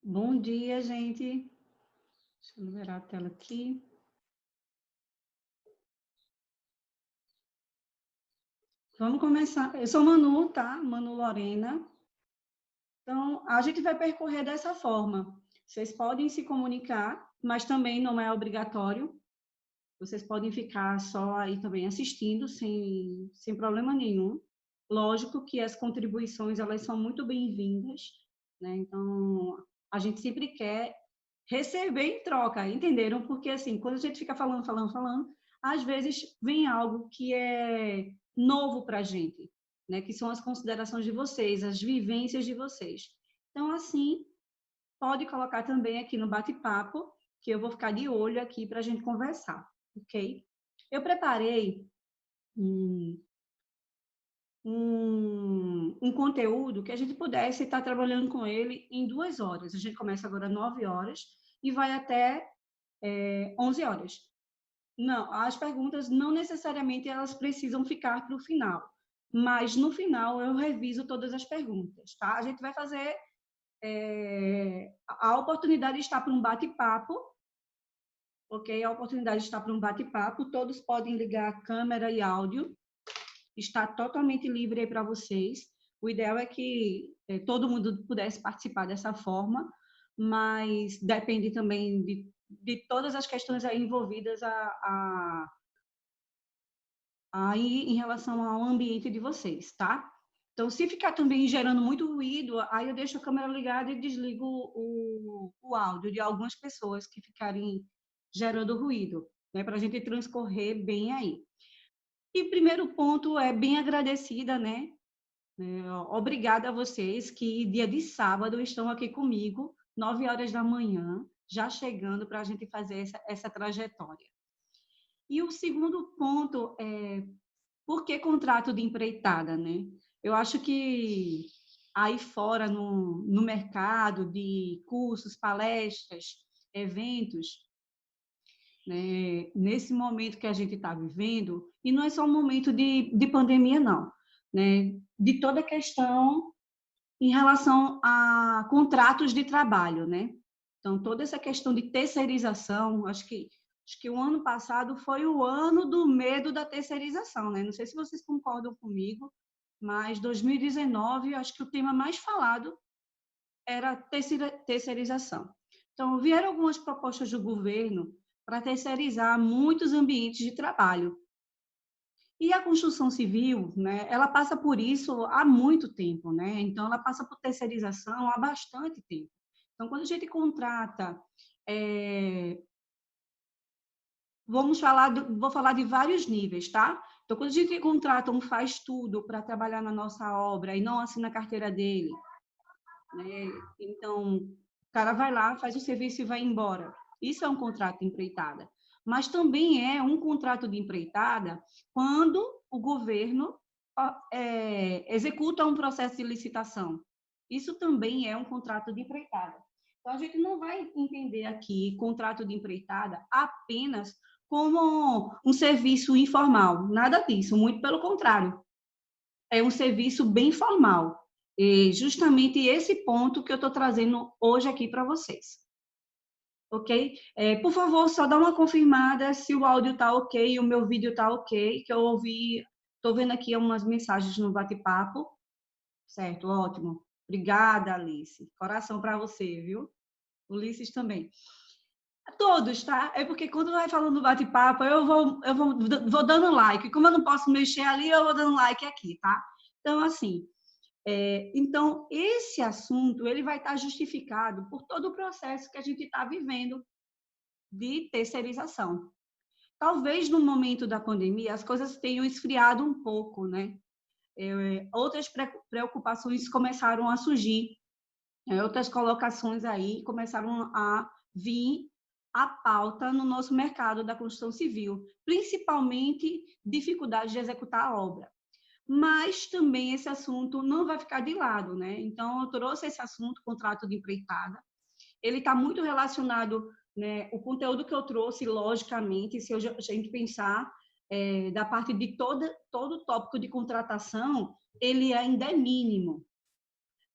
Bom dia, gente. Deixa eu liberar a tela aqui. Vamos começar. Eu sou Manu, tá? Manu Lorena. Então, a gente vai percorrer dessa forma. Vocês podem se comunicar, mas também não é obrigatório. Vocês podem ficar só aí também assistindo, sem problema nenhum. Lógico que as contribuições, elas são muito bem-vindas, né? Então, a gente sempre quer receber em troca, entenderam? Porque, assim, quando a gente fica falando, às vezes vem algo que é novo para a gente, né? Que são as considerações de vocês, as vivências de vocês. Então, assim, pode colocar também aqui no bate-papo, que eu vou ficar de olho aqui para a gente conversar, ok? Eu preparei um, um conteúdo que a gente pudesse estar trabalhando com ele em 2 horas. A gente começa agora às 9 horas e vai até 11 horas. Não, as perguntas não necessariamente elas precisam ficar para o final, mas no final eu reviso todas as perguntas, tá? A gente vai fazer a oportunidade de estar para um bate-papo, ok? A oportunidade de estar para um bate-papo, todos podem ligar a câmera e áudio, está totalmente livre aí para vocês. O ideal é que todo mundo pudesse participar dessa forma, mas depende também de todas as questões aí envolvidas aí em relação ao ambiente de vocês, tá? Então, se ficar também gerando muito ruído, aí eu deixo a câmera ligada e desligo o áudio de algumas pessoas que ficarem gerando ruído, né? Para a gente transcorrer bem aí. E primeiro ponto é bem agradecida, né? Obrigada a vocês que dia de sábado estão aqui comigo, 9 horas da manhã, já chegando para a gente fazer essa trajetória. E o segundo ponto é por que contrato de empreitada, né? Eu acho que aí fora no mercado de cursos, palestras, eventos, né, nesse momento que a gente está vivendo, e não é só um momento de pandemia, não, né? De toda a questão em relação a contratos de trabalho, né? Então, toda essa questão de terceirização, acho que o ano passado foi o ano do medo da terceirização, né? Não sei se vocês concordam comigo, mas 2019, acho que o tema mais falado era terceirização. Então, vieram algumas propostas do governo para terceirizar muitos ambientes de trabalho. E a construção civil, né, ela passa por isso há muito tempo, né? Então, ela passa por terceirização há bastante tempo. Então, quando a gente contrata, vou falar de vários níveis, tá? Então, quando a gente contrata um faz tudo para trabalhar na nossa obra e não assina a carteira dele, né? Então, o cara vai lá, faz o serviço e vai embora. Isso é um contrato de empreitada. Mas também é um contrato de empreitada quando o governo executa um processo de licitação. Isso também é um contrato de empreitada. Então, a gente não vai entender aqui contrato de empreitada apenas como um serviço informal. Nada disso, muito pelo contrário. É um serviço bem formal. E justamente esse ponto que eu estou trazendo hoje aqui para vocês. Ok? Por favor, só dá uma confirmada se o áudio está ok e o meu vídeo está ok, que eu ouvi, estou vendo aqui umas mensagens no bate-papo. Certo, ótimo. Obrigada, Alice. Coração para você, viu? Ulisses também. Todos, tá? É porque quando vai falando do bate-papo, vou dando like. Como eu não posso mexer ali, eu vou dando like aqui, tá? Então, assim, então, esse assunto ele vai estar justificado por todo o processo que a gente está vivendo de terceirização. Talvez no momento da pandemia as coisas tenham esfriado um pouco, né? Outras preocupações começaram a surgir, outras colocações aí começaram a vir à pauta no nosso mercado da construção civil, principalmente dificuldade de executar a obra. Mas também esse assunto não vai ficar de lado, né? Então, eu trouxe esse assunto, contrato de empreitada. Ele está muito relacionado, né? O conteúdo que eu trouxe, logicamente, se a gente pensar da parte de todo o tópico de contratação, ele ainda é mínimo.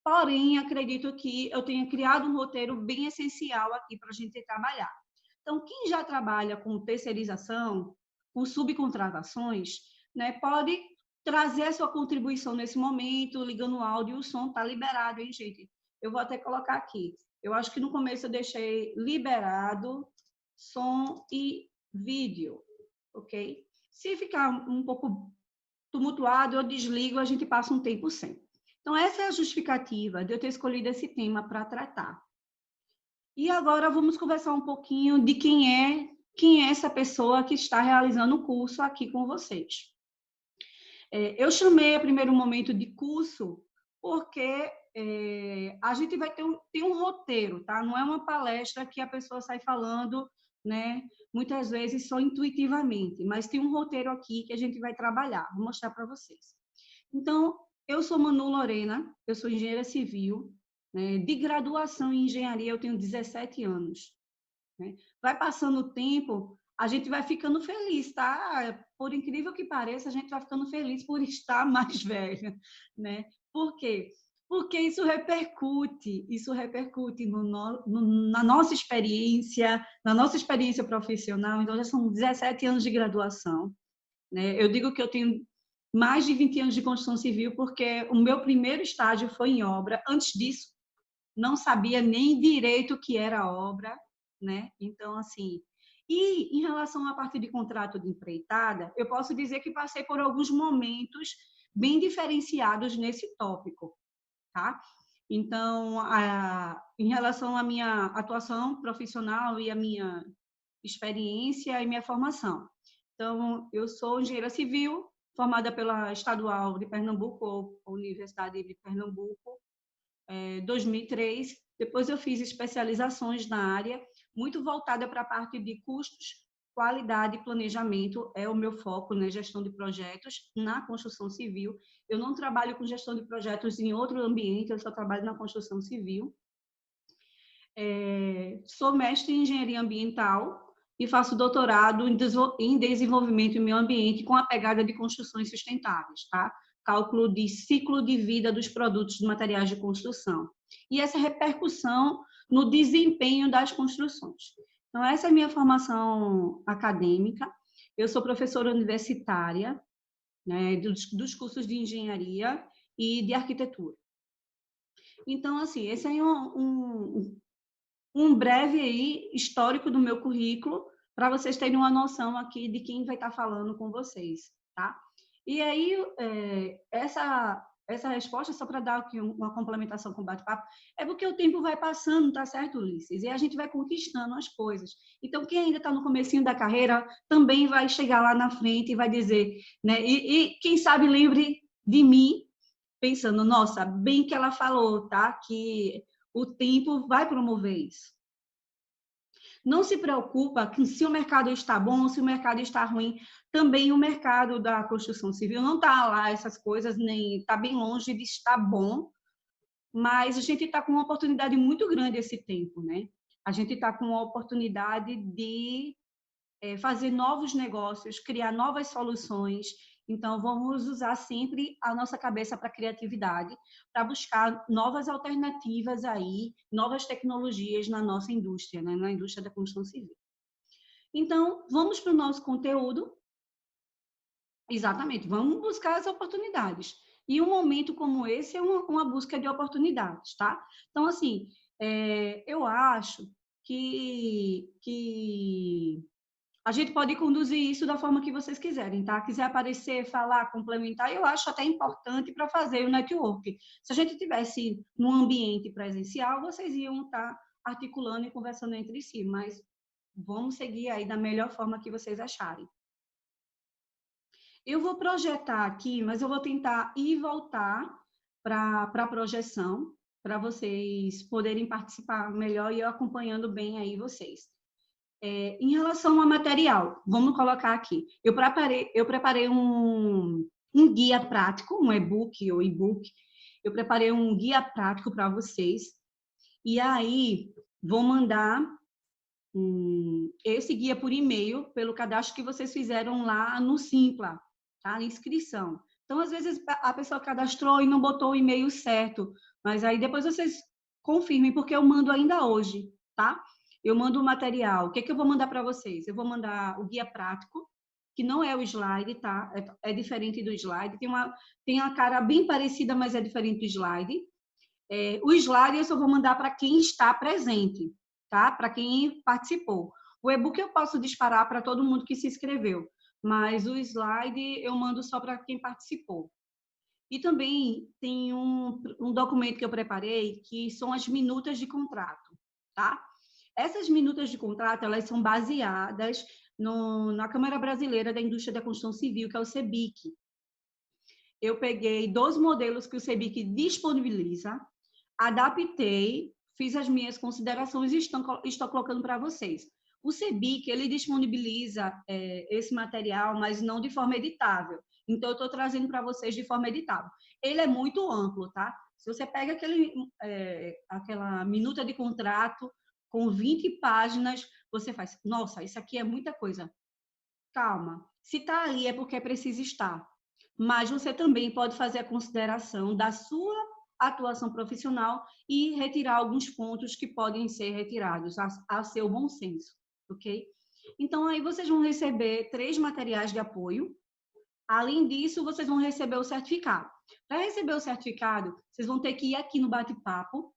porém, acredito que eu tenha criado um roteiro bem essencial aqui para a gente trabalhar. Então, quem já trabalha com terceirização, com subcontratações, né, pode trazer a sua contribuição nesse momento, ligando o áudio e o som, está liberado, hein, gente? Eu vou até colocar aqui. Eu acho que no começo eu deixei liberado som e vídeo, ok? Se ficar um pouco tumultuado, eu desligo, a gente passa um tempo sem. Então, essa é a justificativa de eu ter escolhido esse tema para tratar. E agora vamos conversar um pouquinho de quem é essa pessoa que está realizando o curso aqui com vocês. Eu chamei a primeiro momento de curso porque a gente vai ter um roteiro, tá? Não é uma palestra que a pessoa sai falando, né? Muitas vezes só intuitivamente, mas tem um roteiro aqui que a gente vai trabalhar. Vou mostrar para vocês. Então, eu sou Manu Lorena, eu sou engenheira civil, né? De graduação em engenharia eu tenho 17 anos. Né? Vai passando o tempo, a gente vai ficando feliz, tá? Por incrível que pareça, a gente vai ficando feliz por estar mais velha, né? Por quê? Porque isso repercute na nossa experiência profissional. Então, já são 17 anos de graduação, né? Eu digo que eu tenho mais de 20 anos de construção civil porque o meu primeiro estágio foi em obra. Antes disso, não sabia nem direito o que era obra, né? Então, assim, e em relação à parte de contrato de empreitada, eu posso dizer que passei por alguns momentos bem diferenciados nesse tópico, tá? Então, em relação à minha atuação profissional e à minha experiência e minha formação. Então, eu sou engenheira civil, formada pela Estadual de Pernambuco, ou Universidade de Pernambuco, 2003. Depois eu fiz especializações na área, muito voltada para a parte de custos, qualidade e planejamento, é o meu foco, né? Gestão de projetos na construção civil. Eu não trabalho com gestão de projetos em outro ambiente, eu só trabalho na construção civil. Sou mestre em engenharia ambiental e faço doutorado em desenvolvimento em meio ambiente com a pegada de construções sustentáveis, tá? Cálculo de ciclo de vida dos produtos de materiais de construção. E essa repercussão no desempenho das construções. Então, essa é a minha formação acadêmica. Eu sou professora universitária, né, dos cursos de engenharia e de arquitetura. Então, assim, esse é um breve aí histórico do meu currículo, para vocês terem uma noção aqui de quem vai estar falando com vocês, tá? E aí, essa resposta, só para dar aqui uma complementação com o bate-papo, é porque o tempo vai passando, tá certo, Ulisses? E a gente vai conquistando as coisas. Então, quem ainda está no comecinho da carreira, também vai chegar lá na frente e vai dizer, né? E quem sabe lembre de mim, pensando, nossa, bem que ela falou, tá? Que o tempo vai promover isso. Não se preocupa que se o mercado está bom, se o mercado está ruim, também o mercado da construção civil não está lá essas coisas, nem está bem longe de estar bom, mas a gente está com uma oportunidade muito grande esse tempo, né? A gente está com uma oportunidade de fazer novos negócios, criar novas soluções. Então, vamos usar sempre a nossa cabeça para a criatividade, para buscar novas alternativas aí, novas tecnologias na nossa indústria, né? Na indústria da construção civil. Então, vamos para o nosso conteúdo. Exatamente, vamos buscar as oportunidades. E um momento como esse é uma busca de oportunidades, tá? Então, assim, eu acho que a gente pode conduzir isso da forma que vocês quiserem, tá? Quiser aparecer, falar, complementar, eu acho até importante para fazer o network. Se a gente tivesse num ambiente presencial, vocês iam estar articulando e conversando entre si, mas vamos seguir aí da melhor forma que vocês acharem. Eu vou projetar aqui, mas eu vou tentar ir e voltar para a projeção, para vocês poderem participar melhor e eu acompanhando bem aí vocês. Em relação ao material, vamos colocar aqui. Eu preparei um guia prático, um e-book ou e-book. Eu preparei um guia prático para vocês. E aí, vou mandar esse guia por e-mail, pelo cadastro que vocês fizeram lá no Simpla, tá? Na inscrição. Então, às vezes, a pessoa cadastrou e não botou o e-mail certo, mas aí depois vocês confirmem, porque eu mando ainda hoje, tá? Eu mando o material. O que é que eu vou mandar para vocês? Eu vou mandar o guia prático, que não é o slide, tá? É diferente do slide. Tem uma cara bem parecida, mas é diferente do slide. O slide eu só vou mandar para quem está presente, tá? Para quem participou. O e-book eu posso disparar para todo mundo que se inscreveu, mas o slide eu mando só para quem participou. E também tem um documento que eu preparei, que são as minutas de contrato, tá? Essas minutas de contrato, elas são baseadas na Câmara Brasileira da Indústria da Construção Civil, que é o CEBIC. Eu peguei 2 modelos que o CEBIC disponibiliza, adaptei, fiz as minhas considerações e estou colocando para vocês. O CEBIC, ele disponibiliza esse material, mas não de forma editável. Então, eu estou trazendo para vocês de forma editável. Ele é muito amplo, tá? Se você pega aquela minuta de contrato com 20 páginas, você faz, nossa, isso aqui é muita coisa. Calma. Se está ali é porque precisa estar. Mas você também pode fazer a consideração da sua atuação profissional e retirar alguns pontos que podem ser retirados a seu bom senso, ok? Então, aí vocês vão receber 3 materiais de apoio. Além disso, vocês vão receber o certificado. Para receber o certificado, vocês vão ter que ir aqui no bate-papo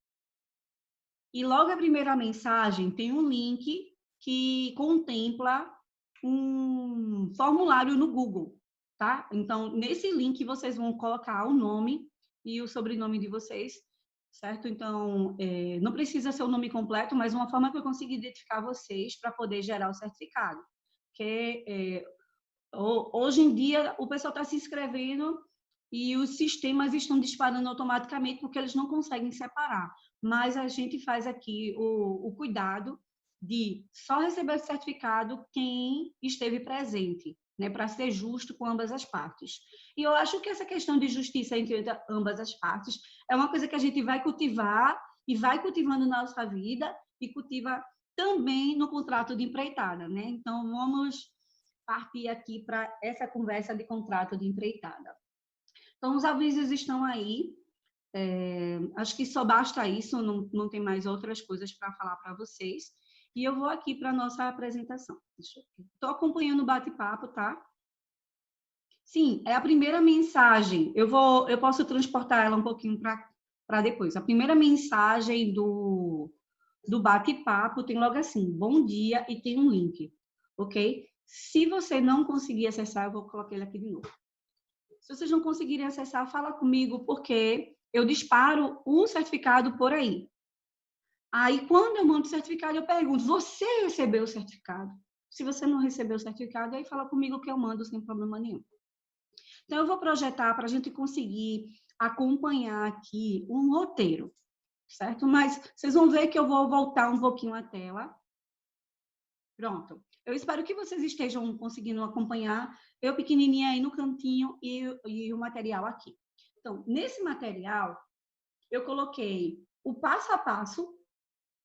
e logo a primeira mensagem tem um link que contempla um formulário no Google, tá? Então, nesse link vocês vão colocar o nome e o sobrenome de vocês, certo? Então, não precisa ser o nome completo, mas uma forma que eu consigo identificar vocês para poder gerar o certificado. Porque hoje em dia o pessoal está se inscrevendo e os sistemas estão disparando automaticamente porque eles não conseguem separar. Mas a gente faz aqui o cuidado de só receber o certificado quem esteve presente, né, para ser justo com ambas as partes. E eu acho que essa questão de justiça entre ambas as partes é uma coisa que a gente vai cultivar e vai cultivando na nossa vida e cultiva também no contrato de empreitada, né? Então, vamos partir aqui para essa conversa de contrato de empreitada. Então, os avisos estão aí. Acho que só basta isso, não tem mais outras coisas para falar para vocês. E eu vou aqui para a nossa apresentação. Estou acompanhando o bate-papo, tá? Sim, é a primeira mensagem. Eu posso transportar ela um pouquinho para depois. A primeira mensagem do bate-papo tem logo assim, bom dia, e tem um link, ok? Se você não conseguir acessar, eu vou colocar ele aqui de novo. Se vocês não conseguirem acessar, fala comigo, porque eu disparo o certificado por aí. Aí, quando eu mando o certificado, eu pergunto, você recebeu o certificado? Se você não recebeu o certificado, aí fala comigo que eu mando sem problema nenhum. Então, eu vou projetar para a gente conseguir acompanhar aqui um roteiro, certo? Mas vocês vão ver que eu vou voltar um pouquinho a tela. Pronto. Eu espero que vocês estejam conseguindo acompanhar eu pequenininha aí no cantinho e o material aqui. Então, nesse material, eu coloquei o passo a passo,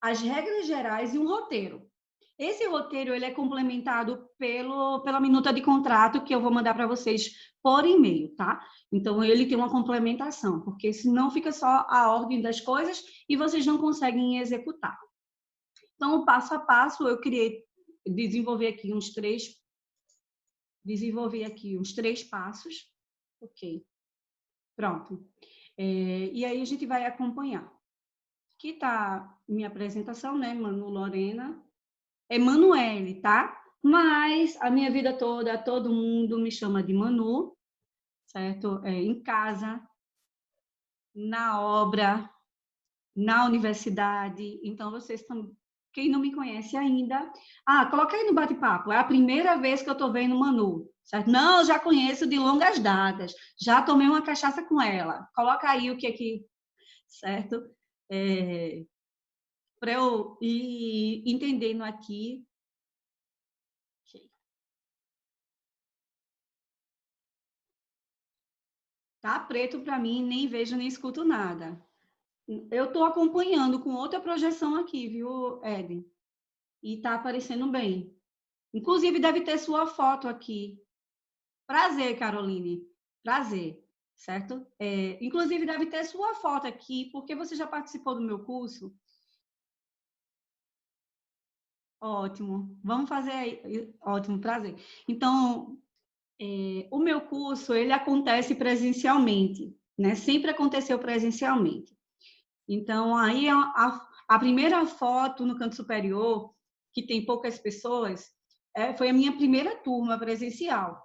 as regras gerais e um roteiro. Esse roteiro ele é complementado pela minuta de contrato que eu vou mandar para vocês por e-mail, tá? Então, ele tem uma complementação, porque senão fica só a ordem das coisas e vocês não conseguem executar. Então, o passo a passo, eu desenvolvi aqui uns 3 passos. Ok. Pronto. E aí a gente vai acompanhar. Aqui está minha apresentação, né? Manu Lorena. É Manuele, tá? Mas a minha vida toda, todo mundo me chama de Manu, certo? Em casa, na obra, na universidade. Então, vocês estão... Quem não me conhece ainda... coloca aí no bate-papo. É a primeira vez que eu estou vendo Manu, certo? Não, já conheço de longas datas. Já tomei uma cachaça com ela. Coloca aí o que é que... Certo? Para eu ir entendendo aqui. Tá preto para mim, nem vejo nem escuto nada. Eu estou acompanhando com outra projeção aqui, viu, Ed? E está aparecendo bem. Inclusive, deve ter sua foto aqui. Prazer, Caroline. Prazer, certo? Inclusive, deve ter sua foto aqui, porque você já participou do meu curso. Ótimo. Vamos fazer aí. Ótimo, prazer. Então, o meu curso, ele acontece presencialmente, né? Sempre aconteceu presencialmente. Então, aí a primeira foto no canto superior, que tem poucas pessoas, foi a minha primeira turma presencial.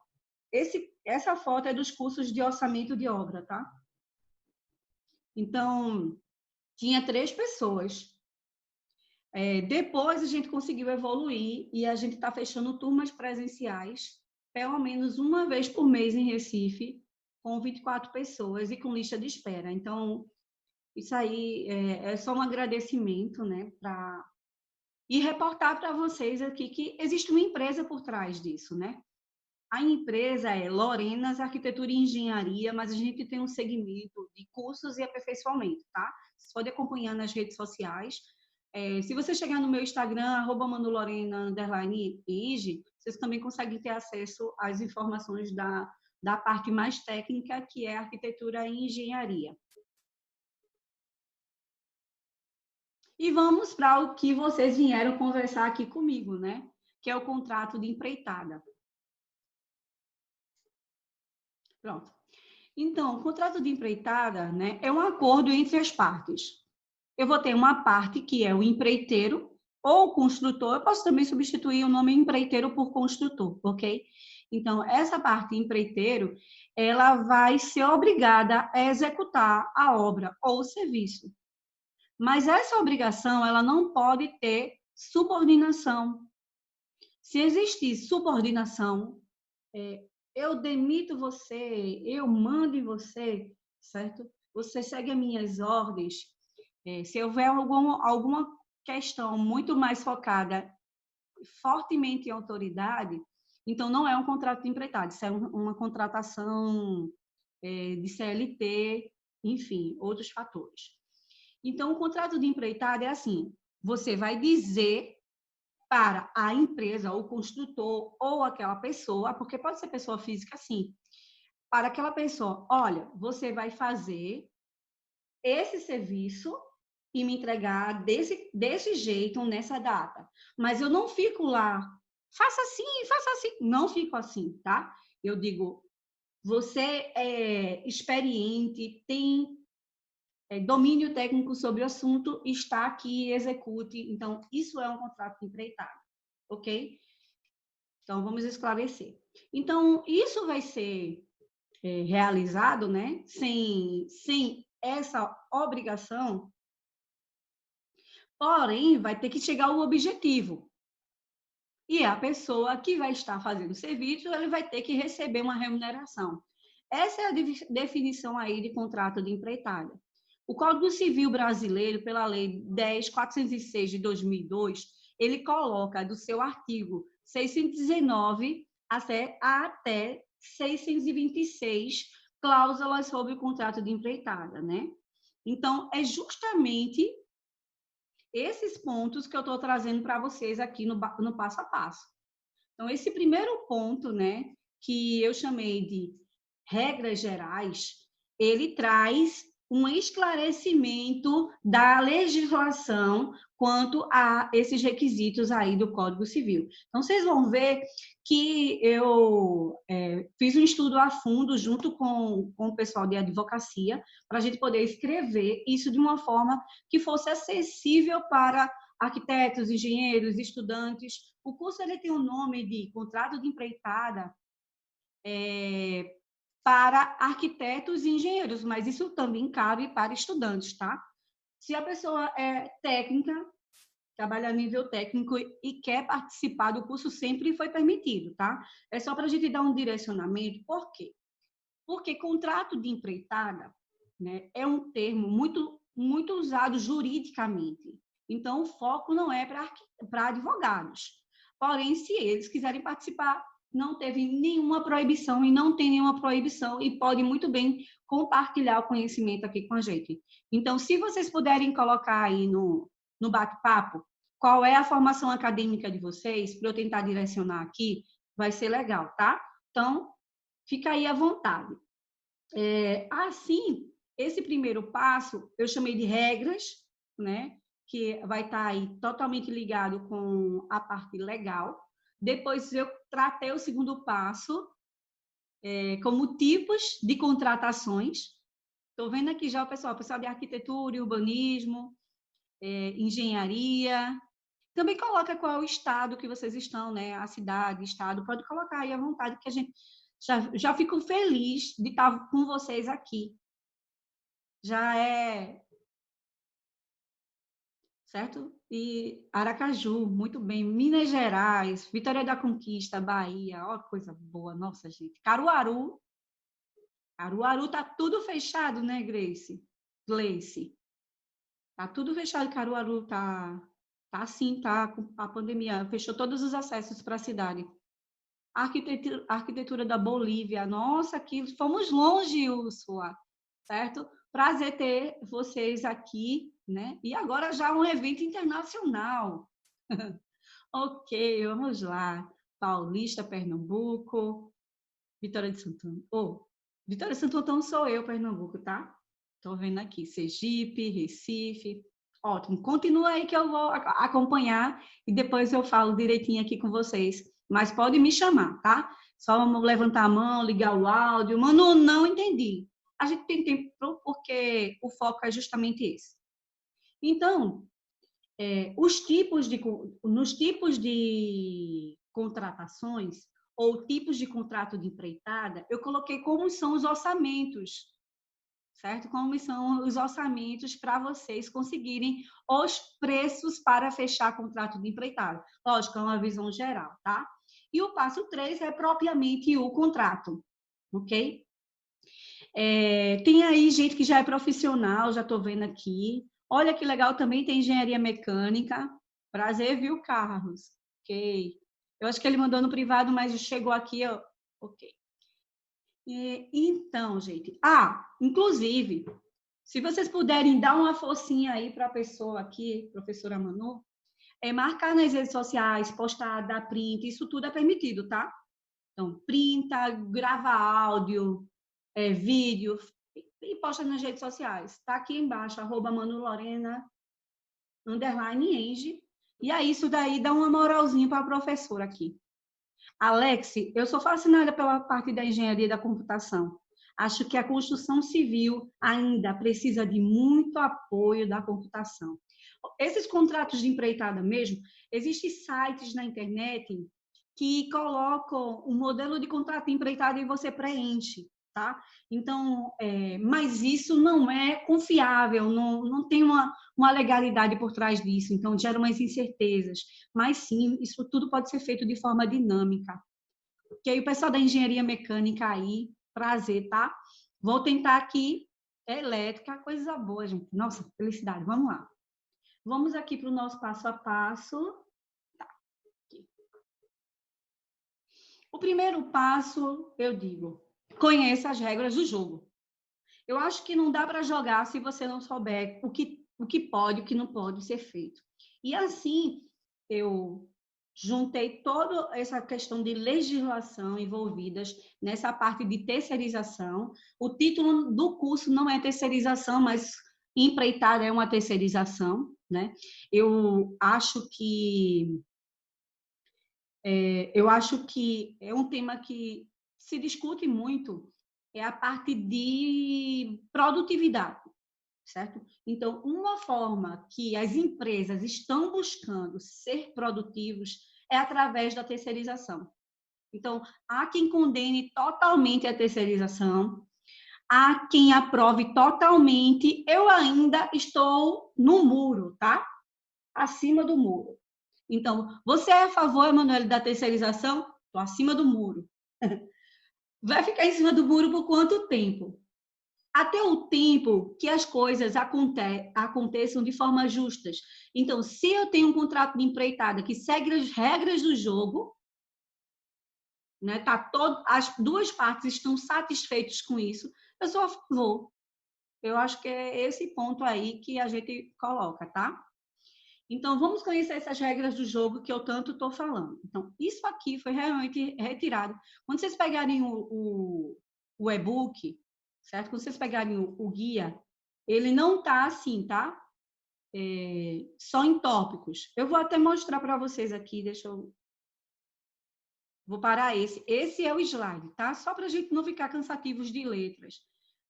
Essa foto é dos cursos de orçamento de obra, tá? Então, tinha 3 pessoas. Depois a gente conseguiu evoluir e a gente está fechando turmas presenciais, pelo menos uma vez por mês em Recife, com 24 pessoas e com lista de espera. Então, isso aí é só um agradecimento, né? E reportar para vocês aqui que existe uma empresa por trás disso, né? A empresa é Lorenas Arquitetura e Engenharia, mas a gente tem um segmento de cursos e aperfeiçoamento, tá? Você pode acompanhar nas redes sociais. Se você chegar no meu Instagram, @manolorena_ige, vocês também conseguem ter acesso às informações da parte mais técnica, que é arquitetura e engenharia. E vamos para o que vocês vieram conversar aqui comigo, né? Que é o contrato de empreitada. Pronto. Então, o contrato de empreitada, né, é um acordo entre as partes. Eu vou ter uma parte que é o empreiteiro ou construtor. Eu posso também substituir o nome empreiteiro por construtor, ok? Então, essa parte empreiteiro, ela vai ser obrigada a executar a obra ou o serviço. Mas essa obrigação, ela não pode ter subordinação. Se existir subordinação, eu demito você, eu mando em você, certo? Você segue as minhas ordens. Se houver alguma questão muito mais focada fortemente em autoridade, então não é um contrato de empreitada, isso é uma contratação de CLT, enfim, outros fatores. Então, o contrato de empreitada é assim: você vai dizer para a empresa, o construtor ou aquela pessoa, porque pode ser pessoa física, sim, para aquela pessoa, olha, você vai fazer esse serviço e me entregar desse jeito, nessa data. Mas eu não fico lá, faça assim, não fico assim, tá? Eu digo, você é experiente, tem domínio técnico sobre o assunto, está aqui, execute. Então, isso é um contrato de empreitada, ok? Então, vamos esclarecer. Então, isso vai ser realizado, né, sem essa obrigação, porém, vai ter que chegar ao objetivo. E a pessoa que vai estar fazendo o serviço, ele vai ter que receber uma remuneração. Essa é a definição aí de contrato de empreitada. O Código Civil brasileiro, pela Lei 10.406 de 2002, ele coloca do seu artigo 619 até 626 cláusulas sobre o contrato de empreitada, né? Então, é justamente esses pontos que eu estou trazendo para vocês aqui no passo a passo. Então, esse primeiro ponto, né, que eu chamei de regras gerais, ele traz um esclarecimento da legislação quanto a esses requisitos aí do Código Civil. Então, vocês vão ver que eu fiz um estudo a fundo junto com o pessoal de advocacia para a gente poder escrever isso de uma forma que fosse acessível para arquitetos, engenheiros, estudantes. O curso ele tem o nome de contrato de empreitada para arquitetos e engenheiros, mas isso também cabe para estudantes, tá? Se a pessoa é técnica, trabalha a nível técnico e quer participar do curso, sempre foi permitido, tá? É só para a gente dar um direcionamento. Por quê? Porque contrato de empreitada, né, é um termo muito usado juridicamente. Então, o foco não é para advogados. Porém, se eles quiserem participar, não teve nenhuma proibição e não tem nenhuma proibição e pode muito bem compartilhar o conhecimento aqui com a gente. Então, se vocês puderem colocar aí no bate-papo qual é a formação acadêmica de vocês, para eu tentar direcionar aqui, vai ser legal, tá? Então, fica aí à vontade. Assim, esse primeiro passo eu chamei de regras, né? Que vai estar aí totalmente ligado com a parte legal. Depois eu tratei o segundo passo como tipos de contratações. Estou vendo aqui já o pessoal de arquitetura e urbanismo, engenharia. Também coloca qual é o estado que vocês estão, né? A cidade, estado, pode colocar aí à vontade, que a gente já fico feliz de estar com vocês aqui. Já é certo? E Aracaju, muito bem. Minas Gerais, Vitória da Conquista, Bahia, ó, coisa boa, nossa, gente. Caruaru tá tudo fechado, né, Gleice? Tá tudo fechado, Caruaru tá assim, tá com a pandemia, fechou todos os acessos para a cidade. Arquitetura da Bolívia, nossa, aqui fomos longe, Úrsula, certo? Prazer ter vocês aqui, né? E agora já um evento internacional. Ok, vamos lá. Paulista, Pernambuco, Vitória de Santo Antão. Oh, Vitória de Santo Antão sou eu, Pernambuco, tá? Estou vendo aqui, Sergipe, Recife. Ótimo, continua aí que eu vou acompanhar e depois eu falo direitinho aqui com vocês. Mas pode me chamar, tá? Só levantar a mão, ligar o áudio. Mano, não entendi. A gente tem tempo porque o foco é justamente esse. Então, nos tipos de contratações ou tipos de contrato de empreitada, eu coloquei como são os orçamentos, certo? Como são os orçamentos para vocês conseguirem os preços para fechar contrato de empreitada. Lógico, é uma visão geral, tá? E o passo 3 é propriamente o contrato, ok? Tem aí gente que já é profissional, já estou vendo aqui. Olha que legal, também tem engenharia mecânica. Prazer, viu, Carlos? Ok. Eu acho que ele mandou no privado, mas chegou aqui, ó. Ok. Então, gente. Inclusive, se vocês puderem dar uma forcinha aí para a pessoa aqui, professora Manu, marcar nas redes sociais, postar, dar print, isso tudo é permitido, tá? Então, printa, grava áudio, vídeo e posta nas redes sociais. Está aqui embaixo, @manulorena, _enge. E aí, isso daí dá uma moralzinha para a professora aqui. Alex, eu sou fascinada pela parte da engenharia da computação. Acho que a construção civil ainda precisa de muito apoio da computação. Esses contratos de empreitada mesmo, existem sites na internet que colocam um modelo de contrato de empreitada e você preenche, tá? Então, mas isso não é confiável, não tem uma legalidade por trás disso, então gera umas incertezas. Mas sim, isso tudo pode ser feito de forma dinâmica. Que aí o pessoal da engenharia mecânica aí, prazer, tá? Vou tentar aqui, elétrica, coisa boa, gente. Nossa, felicidade, vamos lá. Vamos aqui para o nosso passo a passo. Tá. O primeiro passo, eu digo, conheça as regras do jogo. Eu acho que não dá para jogar se você não souber o que pode, o que não pode ser feito. E assim, eu juntei toda essa questão de legislação envolvidas nessa parte de terceirização. O título do curso não é terceirização, mas empreitada é uma terceirização, né? Eu acho que é um tema que se discute muito, é a parte de produtividade, certo? Então, uma forma que as empresas estão buscando ser produtivos é através da terceirização. Então, há quem condene totalmente a terceirização, há quem aprove totalmente. Eu ainda estou no muro, tá? Acima do muro. Então, você é a favor, Emanuele, da terceirização? Estou acima do muro. Vai ficar em cima do muro por quanto tempo? Até o tempo que as coisas aconteçam de forma justas. Então, se eu tenho um contrato de empreitada que segue as regras do jogo, né, as duas partes estão satisfeitas com isso, eu sou a favor. Eu acho que é esse ponto aí que a gente coloca, tá? Então, vamos conhecer essas regras do jogo que eu tanto estou falando. Então, isso aqui foi realmente retirado. Quando vocês pegarem o e-book, certo? Quando vocês pegarem o guia, ele não está assim, tá? Só em tópicos. Eu vou até mostrar para vocês aqui, deixa eu... Vou parar esse. Esse é o slide, tá? Só para a gente não ficar cansativos de letras.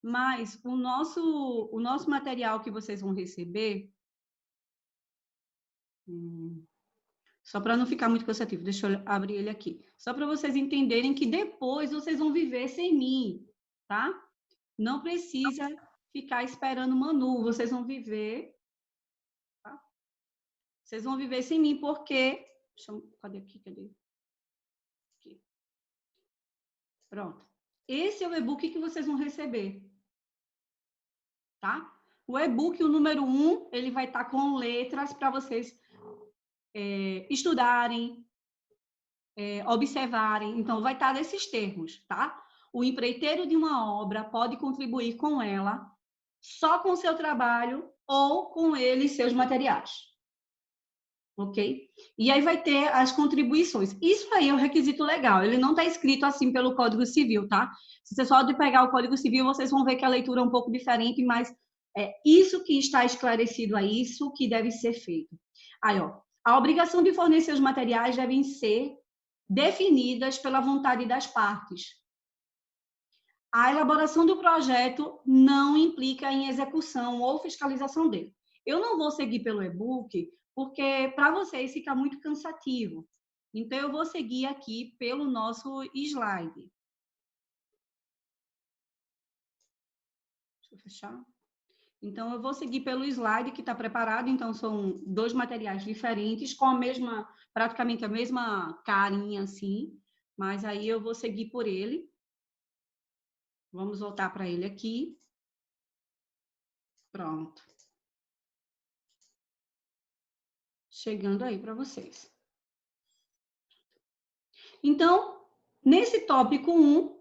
Mas o nosso material que vocês vão receber... Só para não ficar muito cansativo, deixa eu abrir ele aqui. Só para vocês entenderem que depois vocês vão viver sem mim, tá? Não precisa ficar esperando o Manu, vocês vão viver... Tá? Vocês vão viver sem mim, porque... Cadê aqui? Cadê? Aqui. Pronto. Esse é o e-book que vocês vão receber. Tá? O e-book, o número 1, ele vai estar com letras para vocês estudarem, observarem. Então, vai estar nesses termos, tá? O empreiteiro de uma obra pode contribuir com ela só com o seu trabalho ou com ele e seus materiais. Ok? E aí vai ter as contribuições. Isso aí é um requisito legal. Ele não está escrito assim pelo Código Civil, tá? Se você só de pegar o Código Civil, vocês vão ver que a leitura é um pouco diferente, mas é isso que está esclarecido aí, isso que deve ser feito. Aí, ó, a obrigação de fornecer os materiais devem ser definidas pela vontade das partes. A elaboração do projeto não implica em execução ou fiscalização dele. Eu não vou seguir pelo e-book, porque para vocês fica muito cansativo. Então, eu vou seguir aqui pelo nosso slide. Deixa eu fechar. Então, eu vou seguir pelo slide que está preparado. Então, são 2 materiais diferentes, com a mesma, praticamente a mesma carinha, assim. Mas aí eu vou seguir por ele. Vamos voltar para ele aqui. Pronto. Chegando aí para vocês. Então, nesse tópico 1,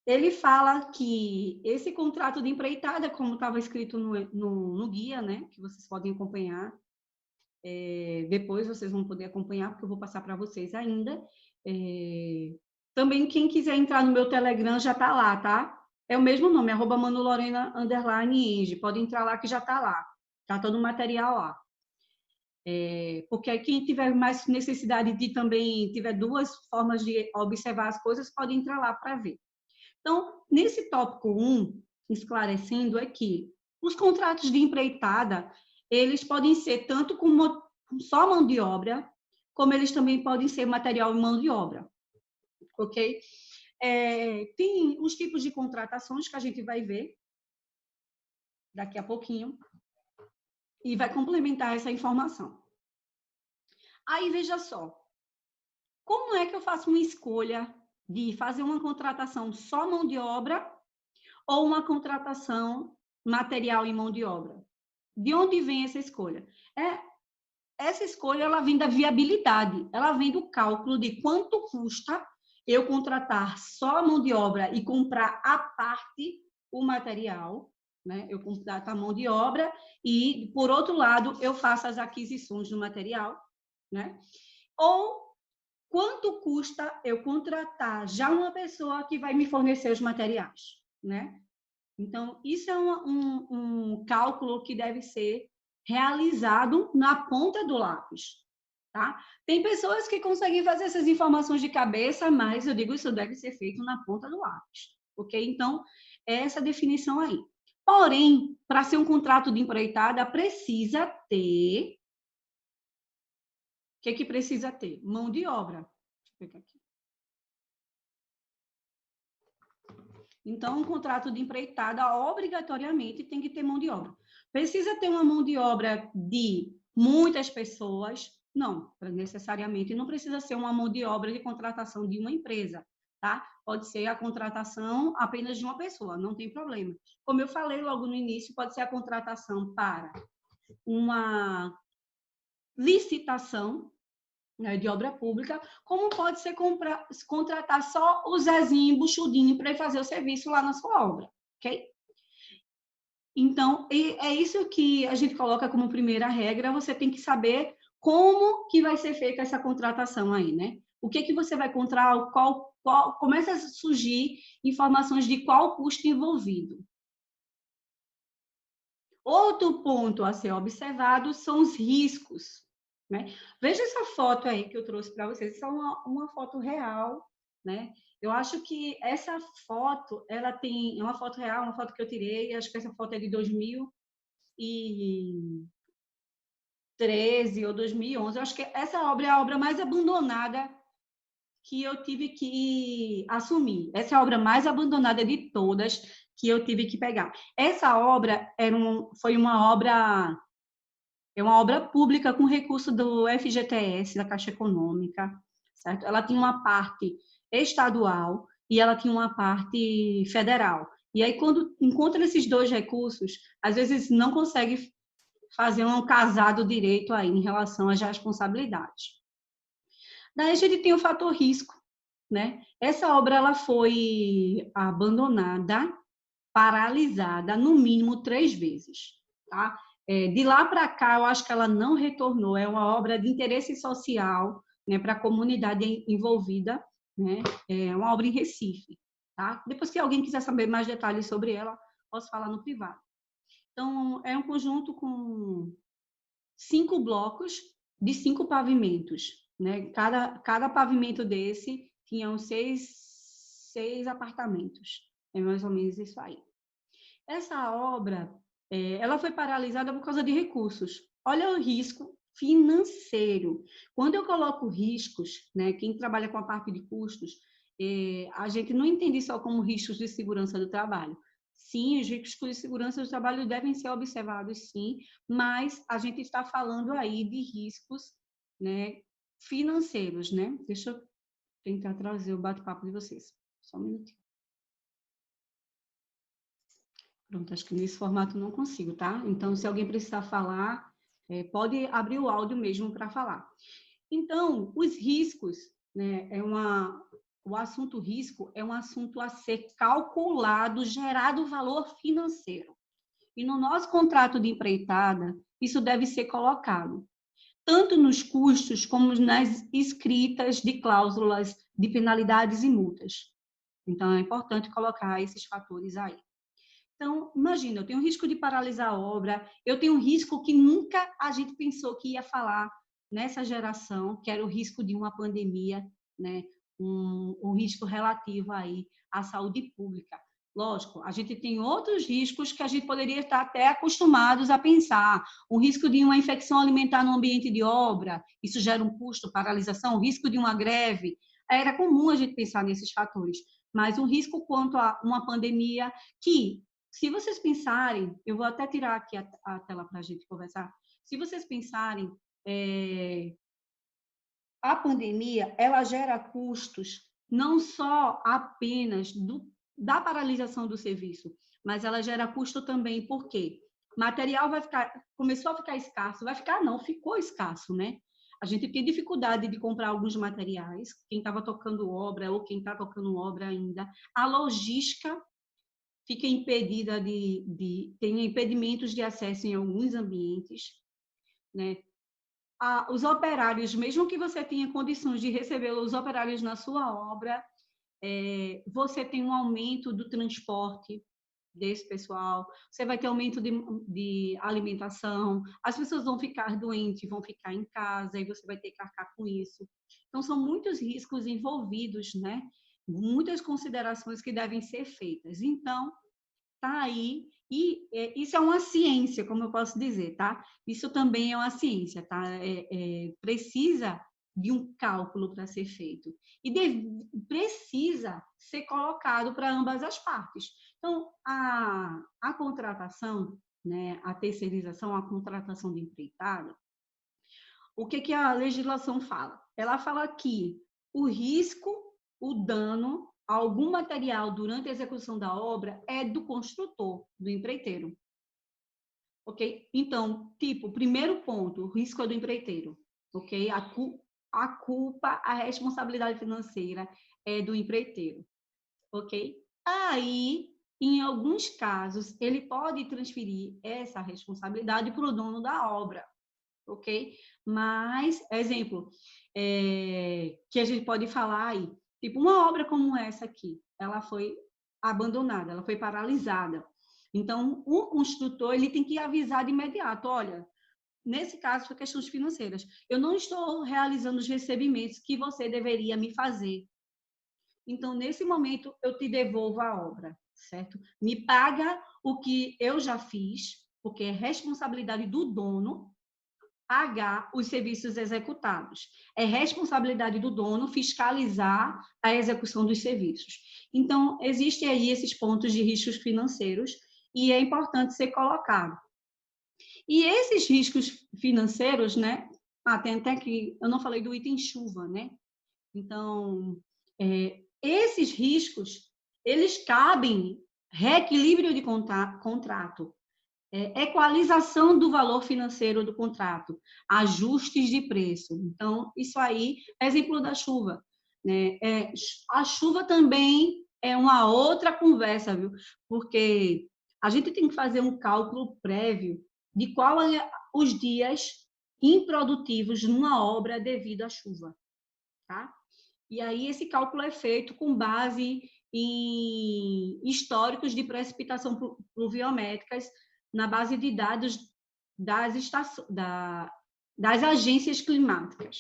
ele fala que esse contrato de empreitada, como estava escrito no guia, né, que vocês podem acompanhar, depois vocês vão poder acompanhar, porque eu vou passar para vocês ainda. Também, quem quiser entrar no meu Telegram já está lá, tá? É o mesmo nome, @manulorena_eng. Pode entrar lá que já está lá. Está todo o material lá. Porque aí quem tiver mais necessidade de também, tiver 2 formas de observar as coisas, pode entrar lá para ver. Então, nesse tópico 1, esclarecendo, é que os contratos de empreitada, eles podem ser tanto como só mão de obra, como eles também podem ser material e mão de obra. Ok? Tem os tipos de contratações que a gente vai ver daqui a pouquinho e vai complementar essa informação. Aí, veja só, como é que eu faço uma escolha de fazer uma contratação só mão de obra ou uma contratação material e mão de obra? De onde vem essa escolha? Essa escolha ela vem da viabilidade, ela vem do cálculo de quanto custa eu contratar só a mão de obra e comprar à parte o material, né? Eu contrato a mão de obra e, por outro lado, eu faço as aquisições do material, né? Ou quanto custa eu contratar já uma pessoa que vai me fornecer os materiais, né? Então, isso é um cálculo que deve ser realizado na ponta do lápis, tá? Tem pessoas que conseguem fazer essas informações de cabeça, mas eu digo, isso deve ser feito na ponta do lápis, ok? Então, é essa definição aí. Porém, para ser um contrato de empreitada, precisa ter... O que precisa ter? Mão de obra. Deixa eu pegar aqui. Então, um contrato de empreitada, obrigatoriamente, tem que ter mão de obra. Precisa ter uma mão de obra de muitas pessoas? Não, necessariamente. Não precisa ser uma mão de obra de contratação de uma empresa, tá? Pode ser a contratação apenas de uma pessoa, não tem problema. Como eu falei logo no início, pode ser a contratação para uma licitação, né, de obra pública, como pode ser contratar só o Zezinho Buchudinho para fazer o serviço lá na sua obra, ok? Então, é isso que a gente coloca como primeira regra, você tem que saber como que vai ser feita essa contratação aí, né? O que você vai contratar, começa a surgir informações de qual o custo envolvido. Outro ponto a ser observado são os riscos, né? Veja essa foto aí que eu trouxe para vocês. Essa é uma foto real, né? Eu acho que essa foto, ela tem... É uma foto real, uma foto que eu tirei. Acho que essa foto é de 2013 ou 2011. Eu acho que essa obra é a obra mais abandonada que eu tive que assumir. Essa é a obra mais abandonada de todas que eu tive que pegar. Essa obra foi uma obra pública com recurso do FGTS, da Caixa Econômica, certo? Ela tinha uma parte estadual e ela tinha uma parte federal. E aí, quando encontra esses dois recursos, às vezes não consegue fazer um casado direito aí em relação às responsabilidades. Daí a gente tem o fator risco, né? Essa obra ela foi abandonada, paralisada, no mínimo 3 vezes, tá? De lá para cá, eu acho que ela não retornou. É uma obra de interesse social, né, para a comunidade envolvida, né? É uma obra em Recife, tá? Depois, se alguém quiser saber mais detalhes sobre ela, posso falar no privado. Então, é um conjunto com 5 blocos de 5 pavimentos, né? Cada pavimento desse tinha uns 6 apartamentos. É mais ou menos isso aí. Essa obra, ela foi paralisada por causa de recursos. Olha o risco financeiro. Quando eu coloco riscos, né, quem trabalha com a parte de custos, a gente não entende só como riscos de segurança do trabalho. Sim, os riscos de segurança do trabalho devem ser observados, sim, mas a gente está falando aí de riscos, né, financeiros, né? Deixa eu tentar trazer o bate-papo de vocês. Só um minutinho. Pronto, acho que nesse formato não consigo, tá? Então, se alguém precisar falar, pode abrir o áudio mesmo para falar. Então, os riscos, né, o assunto risco é um assunto a ser calculado, gerado valor financeiro. E no nosso contrato de empreitada, isso deve ser colocado, tanto nos custos como nas escritas de cláusulas de penalidades e multas. Então, é importante colocar esses fatores aí. Então, imagina, eu tenho risco de paralisar a obra, eu tenho um risco que nunca a gente pensou que ia falar nessa geração, que era o risco de uma pandemia, né? Um risco relativo aí à saúde pública. Lógico, a gente tem outros riscos que a gente poderia estar até acostumados a pensar. O risco de uma infecção alimentar no ambiente de obra, isso gera um custo, paralisação, o risco de uma greve. Era comum a gente pensar nesses fatores. Mas o risco quanto a uma pandemia que, se vocês pensarem, eu vou até tirar aqui a tela para a gente conversar. Se vocês pensarem, a pandemia, ela gera custos não só apenas da paralisação do serviço, mas ela gera custo também, porque material começou a ficar escasso, não, ficou escasso, né? A gente tem dificuldade de comprar alguns materiais, quem estava tocando obra ou quem está tocando obra ainda. A logística fica impedida tem impedimentos de acesso em alguns ambientes, né? Os operários, mesmo que você tenha condições de receber os operários na sua obra, você tem um aumento do transporte desse pessoal, você vai ter aumento de alimentação, as pessoas vão ficar doentes, vão ficar em casa, e você vai ter que arcar com isso. Então, são muitos riscos envolvidos, né? Muitas considerações que devem ser feitas. Então, tá aí, e isso é uma ciência, como eu posso dizer, tá? Isso também é uma ciência, tá? Precisa de um cálculo para ser feito e precisa ser colocado para ambas as partes. Então, a contratação, né, a terceirização, a contratação de empreitada, o que a legislação fala? Ela fala que o risco, o dano a algum material durante a execução da obra é do construtor, do empreiteiro. Ok? Então, tipo, primeiro ponto, o risco é do empreiteiro. Ok? A culpa, a responsabilidade financeira é do empreiteiro. Ok? Aí, em alguns casos, ele pode transferir essa responsabilidade para o dono da obra. Ok? Mas, exemplo, que a gente pode falar aí, Tipo, uma obra como essa aqui, ela foi abandonada, ela foi paralisada. Então, o construtor ele tem que avisar de imediato, olha, nesse caso, foi questões financeiras. Eu não estou realizando os recebimentos que você deveria me fazer. Então, nesse momento, eu te devolvo a obra, certo? Me paga o que eu já fiz, porque é responsabilidade do dono pagar os serviços executados. É responsabilidade do dono fiscalizar a execução dos serviços. Então, existem aí esses pontos de riscos financeiros e é importante ser colocado. E esses riscos financeiros, né? Tem até que eu não falei do item chuva, né? Então, esses riscos, eles cabem reequilíbrio de contrato, equalização do valor financeiro do contrato, ajustes de preço. Então, isso aí é exemplo da chuva, né? A chuva também é uma outra conversa, viu? Porque a gente tem que fazer um cálculo prévio de qual é os dias improdutivos numa obra devido à chuva, tá? E aí esse cálculo é feito com base em históricos de precipitação pluviométricas na base de dados das agências climáticas.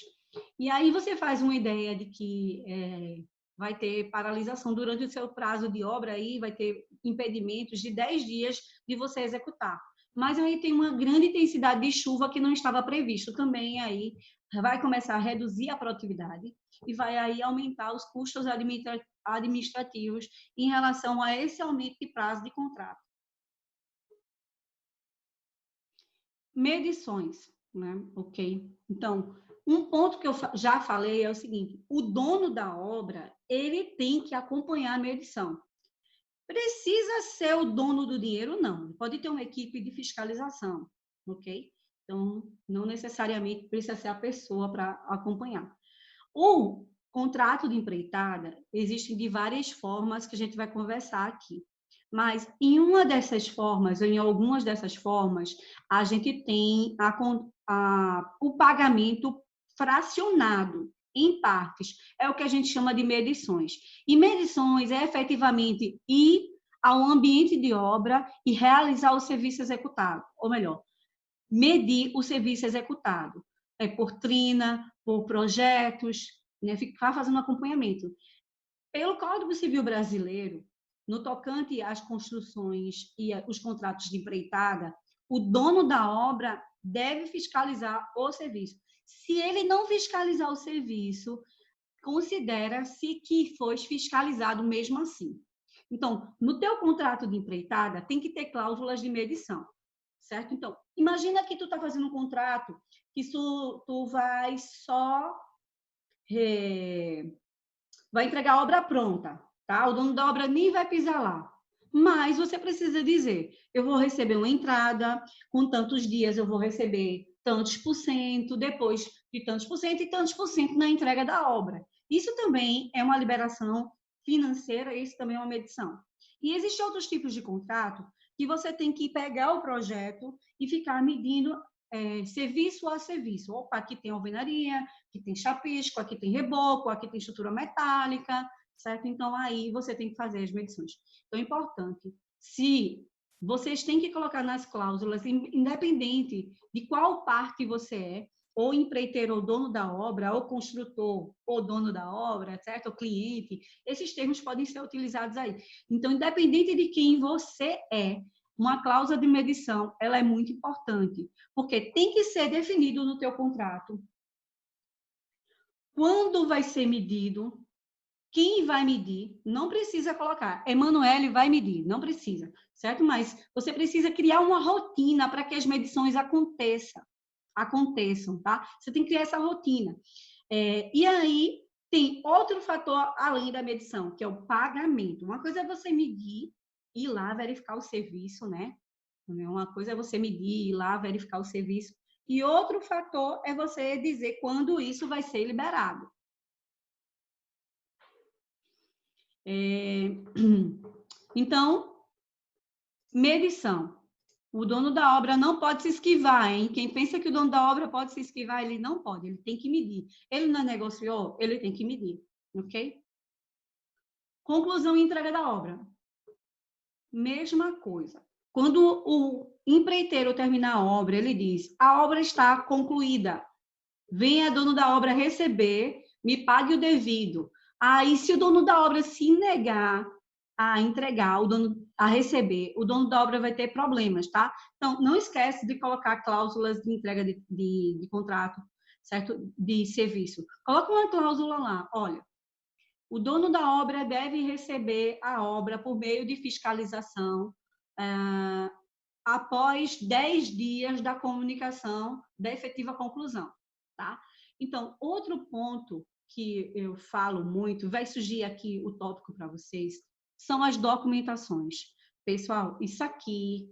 E aí você faz uma ideia de que vai ter paralisação durante o seu prazo de obra, aí vai ter impedimentos de 10 dias de você executar. Mas aí tem uma grande intensidade de chuva que não estava previsto também, aí vai começar a reduzir a produtividade e vai aí aumentar os custos administrativos em relação a esse aumento de prazo de contrato. Medições, né? Ok. Então, um ponto que eu já falei é o seguinte: o dono da obra ele tem que acompanhar a medição. Precisa ser o dono do dinheiro? Não. Pode ter uma equipe de fiscalização, ok? Então, não necessariamente precisa ser a pessoa para acompanhar. O contrato de empreitada existe de várias formas que a gente vai conversar aqui. Mas em uma dessas formas, ou em algumas dessas formas, a gente tem o pagamento fracionado em partes. É o que a gente chama de medições. E medições é efetivamente ir ao ambiente de obra e realizar o serviço executado, ou melhor, medir o serviço executado, por trina, por projetos, né, ficar fazendo acompanhamento. Pelo Código Civil Brasileiro, no tocante às construções e os contratos de empreitada, o dono da obra deve fiscalizar o serviço. Se ele não fiscalizar o serviço, considera-se que foi fiscalizado mesmo assim. Então, no teu contrato de empreitada, tem que ter cláusulas de medição, certo? Então, imagina que tu está fazendo um contrato que tu vai só vai entregar a obra pronta, tá? O dono da obra nem vai pisar lá. Mas você precisa dizer, eu vou receber uma entrada, com tantos dias eu vou receber tantos por cento, depois de tantos por cento e tantos por cento na entrega da obra. Isso também é uma liberação financeira, isso também é uma medição. E existem outros tipos de contrato que você tem que pegar o projeto e ficar medindo serviço a serviço. Opa, aqui tem alvenaria, aqui tem chapisco, aqui tem reboco, aqui tem estrutura metálica, certo? Então, aí você tem que fazer as medições. Então, é importante. Se vocês têm que colocar nas cláusulas, independente de qual parte você é, ou empreiteiro ou dono da obra, ou construtor ou dono da obra, certo? Ou cliente, esses termos podem ser utilizados aí. Então, independente de quem você é, uma cláusula de medição, ela é muito importante, porque tem que ser definido no teu contrato quando vai ser medido, quem vai medir, não precisa colocar, Emanuele vai medir, não precisa, certo? Mas você precisa criar uma rotina para que as medições aconteçam, tá? Você tem que criar essa rotina. E aí, tem outro fator além da medição, que é o pagamento. Uma coisa é você medir, ir lá verificar o serviço, né? Uma coisa é você medir, ir lá verificar o serviço. E outro fator é você dizer quando isso vai ser liberado. Então, medição. O dono da obra não pode se esquivar, hein? Quem pensa que o dono da obra pode se esquivar, ele não pode, ele tem que medir. Ele não negociou, ele tem que medir, ok? Conclusão e entrega da obra. Mesma coisa. Quando o empreiteiro terminar a obra, ele diz: a obra está concluída. Venha dono da obra receber, me pague o devido. Aí, se o dono da obra se negar a entregar, a receber, o dono da obra vai ter problemas, tá? Então, não esquece de colocar cláusulas de entrega de contrato, certo? De serviço. Coloca uma cláusula lá, olha, o dono da obra deve receber a obra por meio de fiscalização após 10 dias da comunicação da efetiva conclusão, tá? Então, outro ponto que eu falo muito, vai surgir aqui o tópico para vocês, são as documentações. Pessoal, isso aqui,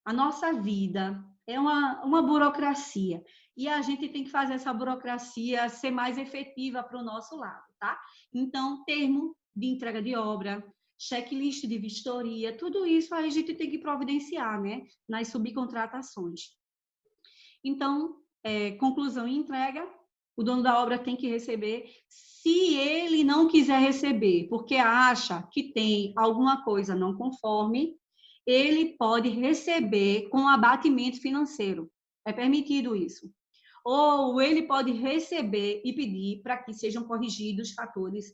a nossa vida é uma burocracia e a gente tem que fazer essa burocracia ser mais efetiva para o nosso lado, tá? Então, termo de entrega de obra, checklist de vistoria, tudo isso a gente tem que providenciar, né? Nas subcontratações. Então, conclusão e entrega, o dono da obra tem que receber. Se ele não quiser receber, porque acha que tem alguma coisa não conforme, ele pode receber com abatimento financeiro. É permitido isso. Ou ele pode receber e pedir para que sejam corrigidos fatores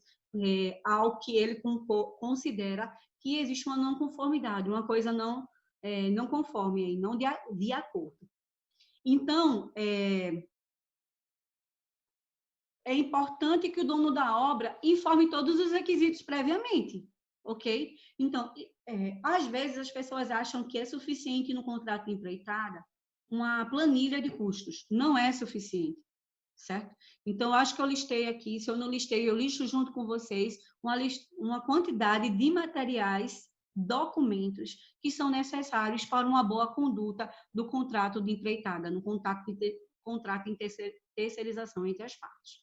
ao que ele considera que existe uma não conformidade, uma coisa não conforme, não de acordo. Então, é importante que o dono da obra informe todos os requisitos previamente, ok? Então, às vezes as pessoas acham que é suficiente no contrato de empreitada uma planilha de custos. Não é suficiente, certo? Então, acho que eu listei aqui, se eu não listei, eu listo junto com vocês uma quantidade de materiais, documentos que são necessários para uma boa conduta do contrato de empreitada, no contrato em terceirização entre as partes.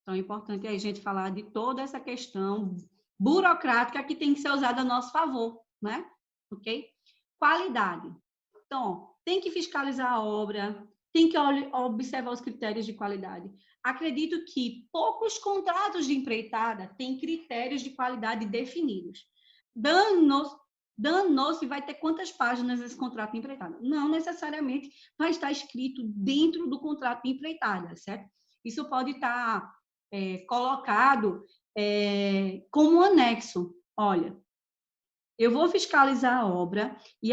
Então, é importante a gente falar de toda essa questão burocrática que tem que ser usada a nosso favor, né? Ok? Qualidade. Então, tem que fiscalizar a obra, tem que observar os critérios de qualidade. Acredito que poucos contratos de empreitada têm critérios de qualidade definidos. Danou-se vai ter quantas páginas esse contrato de empreitada? Não necessariamente vai estar escrito dentro do contrato de empreitada, certo? Isso pode estar colocado como um anexo. Olha, eu vou fiscalizar a obra e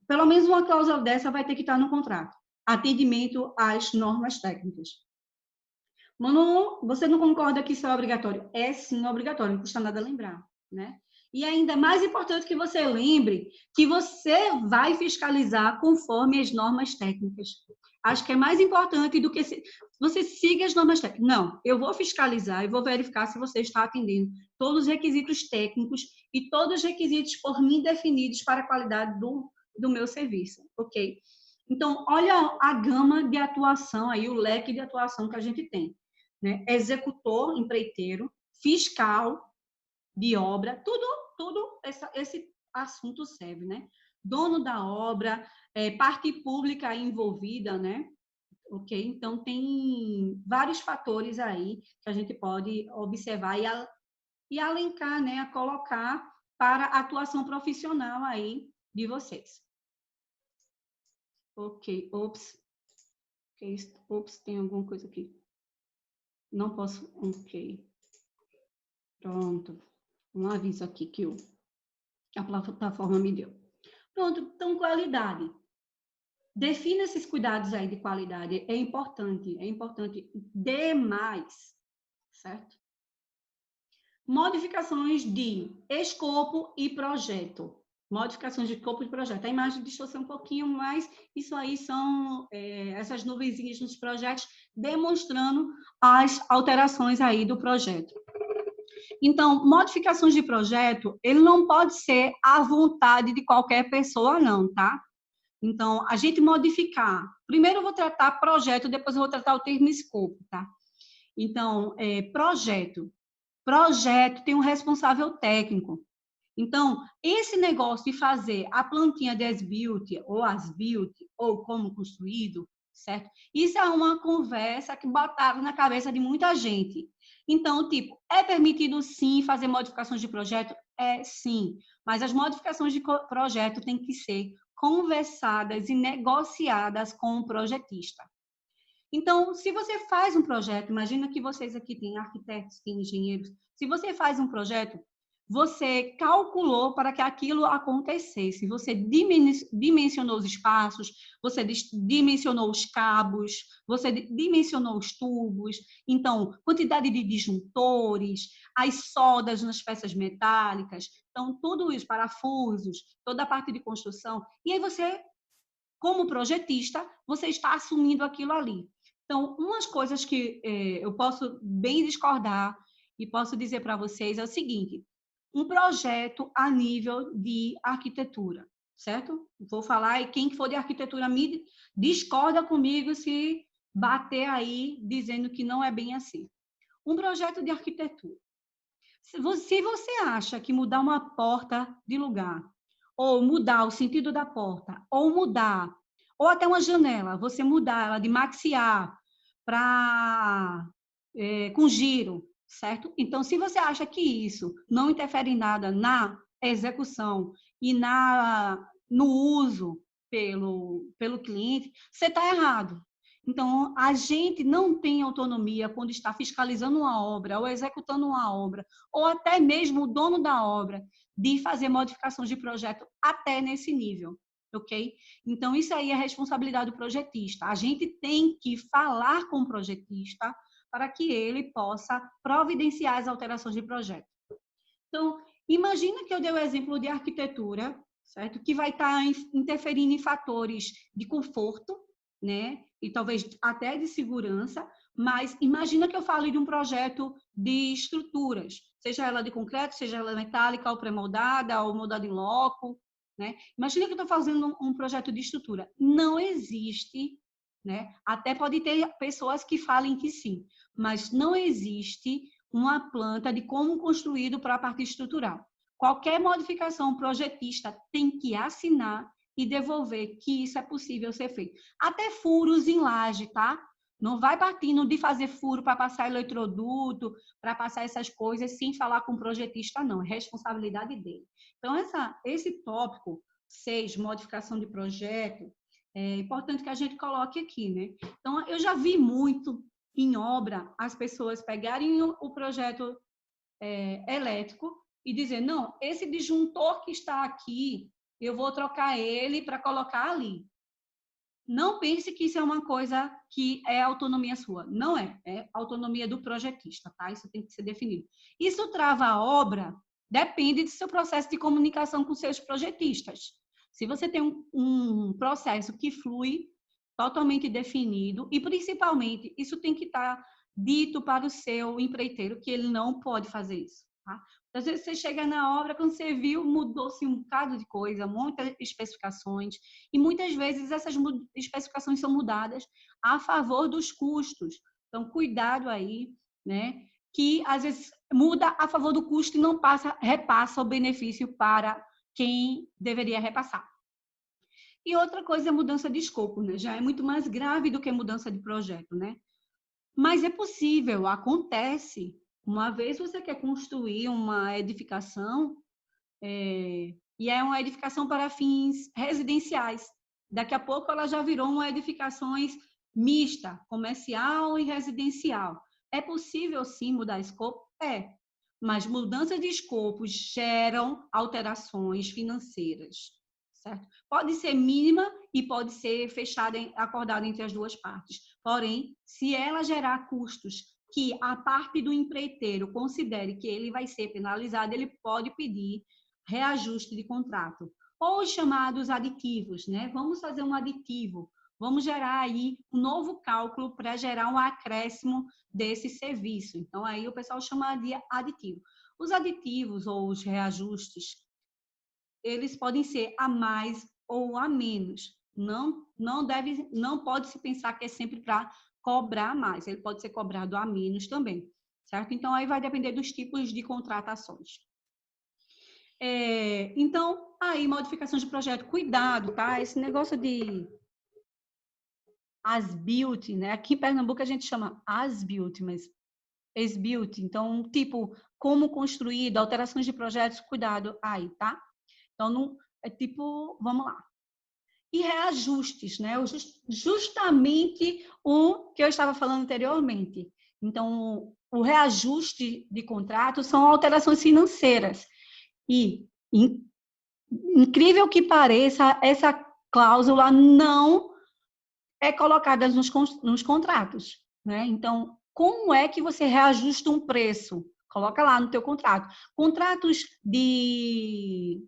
pelo menos uma cláusula dessa vai ter que estar no contrato. Atendimento às normas técnicas. Manu, você não concorda que isso é obrigatório? É sim obrigatório, não custa nada lembrar, né? E ainda mais importante que você lembre que você vai fiscalizar conforme as normas técnicas. Acho que é mais importante do que você siga as normas técnicas. Não, eu vou fiscalizar e vou verificar se você está atendendo todos os requisitos técnicos e todos os requisitos por mim definidos para a qualidade do meu serviço, ok? Então, olha a gama de atuação aí, o leque de atuação que a gente tem, né? Executor, empreiteiro, fiscal de obra, tudo esse assunto serve, né? Dono da obra, parte pública envolvida, né? Ok? Então, tem vários fatores aí que a gente pode observar e alencar, né? A colocar para a atuação profissional aí de vocês. Ok, ops, tem alguma coisa aqui. Não posso, ok. Pronto, um aviso aqui que a plataforma me deu. Pronto, então, qualidade. Defina esses cuidados aí de qualidade, é importante demais, certo? Modificações de escopo e projeto. Modificações de escopo e projeto. A imagem distorceu um pouquinho, mas isso aí são essas nuvenzinhas nos projetos demonstrando as alterações aí do projeto. Então, modificações de projeto, ele não pode ser à vontade de qualquer pessoa, não, tá? Então, a gente modificar. Primeiro eu vou tratar projeto, depois eu vou tratar o termo escopo, tá? Então, projeto. Projeto tem um responsável técnico. Então, esse negócio de fazer a plantinha de as-built, ou as-built, ou como construído, certo? Isso é uma conversa que botaram na cabeça de muita gente. Então, tipo, é permitido sim fazer modificações de projeto? É sim, mas as modificações de projeto têm que ser conversadas e negociadas com o projetista. Então, se você faz um projeto, imagina que vocês aqui têm arquitetos, têm engenheiros. Se você faz um projeto, você calculou para que aquilo acontecesse. Você dimensionou os espaços, você dimensionou os cabos, você dimensionou os tubos. Então, quantidade de disjuntores, as soldas nas peças metálicas. Então, tudo isso, parafusos, toda a parte de construção. E aí você, como projetista, você está assumindo aquilo ali. Então, umas coisas que eu posso bem discordar e posso dizer para vocês é o seguinte: um projeto a nível de arquitetura, certo? Vou falar e quem for de arquitetura me discorda comigo se bater aí dizendo que não é bem assim. Um projeto de arquitetura. Se você acha que mudar uma porta de lugar, ou mudar o sentido da porta, ou até uma janela, você mudar ela de maxiar para com giro, certo? Então, se você acha que isso não interfere em nada na execução e no uso pelo cliente, você está errado. Então, a gente não tem autonomia quando está fiscalizando uma obra ou executando uma obra, ou até mesmo o dono da obra, de fazer modificações de projeto até nesse nível, ok? Então, isso aí é responsabilidade do projetista. A gente tem que falar com o projetista para que ele possa providenciar as alterações de projeto. Então, imagina que eu dei o exemplo de arquitetura, certo? Que vai estar interferindo em fatores de conforto, né? E talvez até de segurança, mas imagina que eu fale de um projeto de estruturas, seja ela de concreto, seja ela metálica ou pré-moldada, ou moldada em loco, né? Imagina que eu estou fazendo um projeto de estrutura. Não existe, né? Até pode ter pessoas que falem que sim, mas não existe uma planta de como construído para a parte estrutural. Qualquer modificação, o projetista tem que assinar e devolver que isso é possível ser feito. Até furos em laje, tá? Não vai partindo de fazer furo para passar eletroduto, para passar essas coisas sem falar com o projetista, não. É responsabilidade dele. Então, esse tópico 6, modificação de projeto, é importante que a gente coloque aqui, né? Então, eu já vi muito em obra as pessoas pegarem o projeto elétrico e dizer, não, esse disjuntor que está aqui, eu vou trocar ele para colocar ali. Não pense que isso é uma coisa que é autonomia sua. Não é. É autonomia do projetista, tá? Isso tem que ser definido. Isso trava a obra, depende do seu processo de comunicação com seus projetistas. Se você tem um processo que flui totalmente definido e, principalmente, isso tem que estar dito para o seu empreiteiro que ele não pode fazer isso, tá? Às vezes você chega na obra, quando você viu, mudou-se um bocado de coisa, muitas especificações, e muitas vezes essas especificações são mudadas a favor dos custos. Então, cuidado aí, né? Que às vezes muda a favor do custo e não repassa o benefício para quem deveria repassar. E outra coisa é mudança de escopo, né? Já é muito mais grave do que mudança de projeto, né? Mas é possível, acontece. Uma vez você quer construir uma edificação, e é uma edificação para fins residenciais. Daqui a pouco ela já virou uma edificações mista, comercial e residencial. É possível sim mudar escopo? É. Mas mudanças de escopo geram alterações financeiras, certo? Pode ser mínima e pode ser fechada, acordada entre as duas partes. Porém, se ela gerar custos que a parte do empreiteiro considere que ele vai ser penalizado, ele pode pedir reajuste de contrato. Ou os chamados aditivos, né? Vamos fazer um aditivo, vamos gerar aí um novo cálculo para gerar um acréscimo desse serviço. Então, aí o pessoal chama de aditivo. Os aditivos ou os reajustes, eles podem ser a mais ou a menos. Não pode se pensar que é sempre para cobrar mais, ele pode ser cobrado a menos também, certo? Então, aí vai depender dos tipos de contratações. Então, aí, modificação de projeto, cuidado, tá? Esse negócio de as-built, né? Aqui em Pernambuco a gente chama as-built, mas as-built. Então, tipo, como construído, alterações de projetos, cuidado aí, tá? Então, não, é tipo, vamos lá. E reajustes, né? Justamente o que eu estava falando anteriormente. Então, o reajuste de contrato são alterações financeiras. E, incrível que pareça, essa cláusula não é colocada nos contratos, né? Então, como é que você reajusta um preço? Coloca lá no teu contrato. Contratos de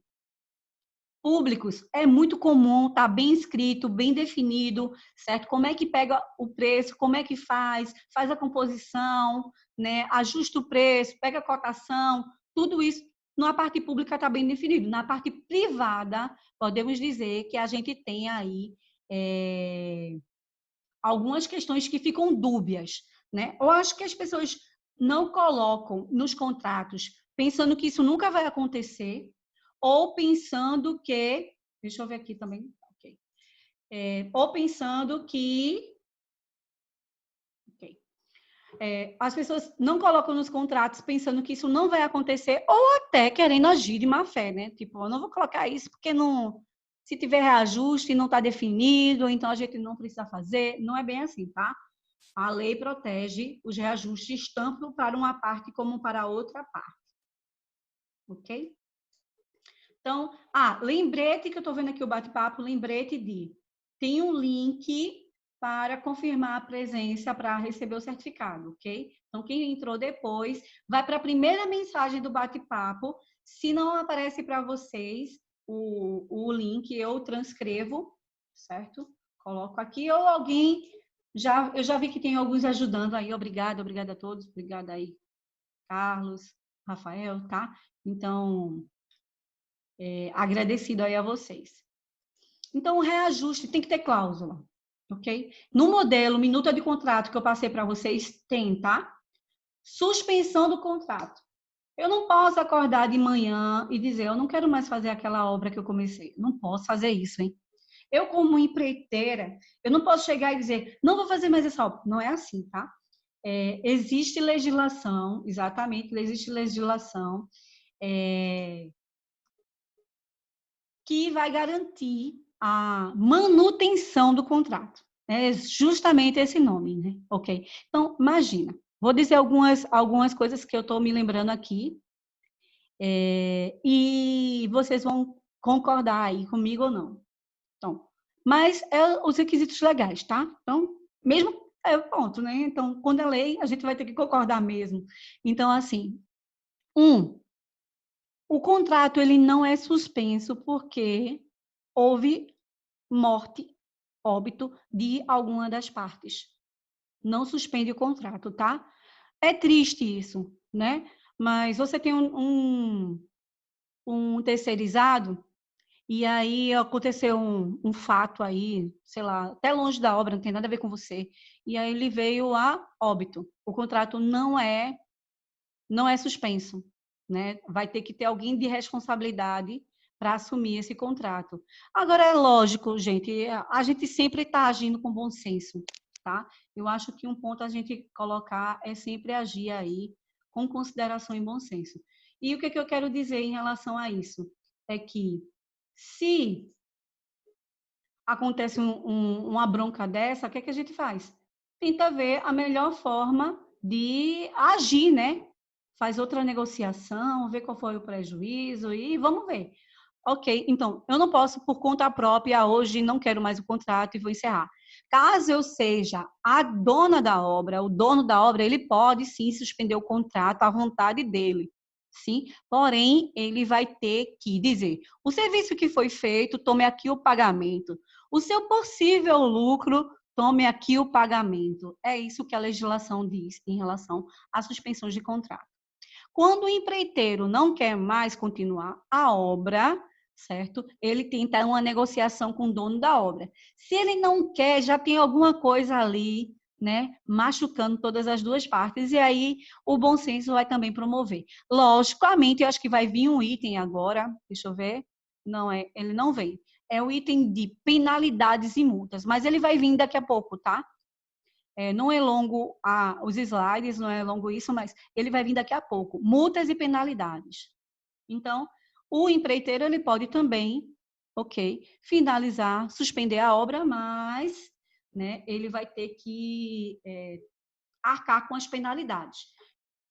públicos é muito comum, tá bem escrito, bem definido, certo? Como é que pega o preço, como é que faz a composição, né? Ajusta o preço, pega a cotação, tudo isso na parte pública está bem definido. Na parte privada, podemos dizer que a gente tem aí algumas questões que ficam dúbias, né? Eu acho que as pessoas não colocam nos contratos pensando que isso nunca vai acontecer, ou pensando que, deixa eu ver aqui também, ok, ou pensando que, ok, as pessoas não colocam nos contratos pensando que isso não vai acontecer, ou até querendo agir de má fé, né? Tipo, eu não vou colocar isso porque não, se tiver reajuste e não está definido, então a gente não precisa fazer. Não é bem assim, tá? A lei protege os reajustes tanto para uma parte como para a outra parte. Ok? Então, lembrete que eu estou vendo aqui o bate-papo, lembrete tem um link para confirmar a presença para receber o certificado, ok? Então, quem entrou depois, vai para a primeira mensagem do bate-papo. Se não aparece para vocês o link, eu transcrevo, certo? Coloco aqui, ou alguém, eu já vi que tem alguns ajudando aí, obrigada a todos, obrigada aí, Carlos, Rafael, tá? Então, agradecido aí a vocês. Então, o reajuste tem que ter cláusula, ok? No modelo, minuta de contrato que eu passei para vocês, tem, tá? Suspensão do contrato. Eu não posso acordar de manhã e dizer, eu não quero mais fazer aquela obra que eu comecei. Não posso fazer isso, hein? Eu, como empreiteira, eu não posso chegar e dizer, não vou fazer mais essa obra. Não é assim, tá? Existe legislação, exatamente, existe legislação que vai garantir a manutenção do contrato. É justamente esse nome, né? Ok? Então, imagina, vou dizer algumas coisas que eu estou me lembrando aqui, e vocês vão concordar aí comigo ou não. Então, mas os requisitos legais, tá? Então, mesmo ponto, né? Então, quando é lei, a gente vai ter que concordar mesmo. Então, assim, o contrato ele não é suspenso porque houve morte, óbito de alguma das partes. Não suspende o contrato, tá? É triste isso, né? Mas você tem um terceirizado e aí aconteceu um fato aí, sei lá, até longe da obra, não tem nada a ver com você. E aí ele veio a óbito. O contrato não é suspenso, né? Vai ter que ter alguém de responsabilidade para assumir esse contrato. Agora, é lógico, gente, a gente sempre está agindo com bom senso, tá? Eu acho que um ponto a gente colocar é sempre agir aí com consideração e bom senso. E o que eu quero dizer em relação a isso? É que se acontece uma bronca dessa, o que a gente faz? Tenta ver a melhor forma de agir, né? Faz outra negociação, vê qual foi o prejuízo e vamos ver. Ok, então, eu não posso, por conta própria, hoje não quero mais o contrato e vou encerrar. Caso eu seja a dona da obra, o dono da obra, ele pode sim suspender o contrato à vontade dele, sim? Porém, ele vai ter que dizer: o serviço que foi feito, tome aqui o pagamento. O seu possível lucro, tome aqui o pagamento. É isso que a legislação diz em relação às suspensões de contrato. Quando o empreiteiro não quer mais continuar a obra, certo? Ele tenta uma negociação com o dono da obra. Se ele não quer, já tem alguma coisa ali, né, machucando todas as duas partes, e aí o bom senso vai também promover. Logicamente, eu acho que vai vir um item agora, deixa eu ver, não é, ele não vem. É o item de penalidades e multas, mas ele vai vir daqui a pouco, tá? não é longo os slides, não é longo isso, mas ele vai vir daqui a pouco. Multas e penalidades. Então, o empreiteiro ele pode também, finalizar, suspender a obra, mas, né, ele vai ter que arcar com as penalidades.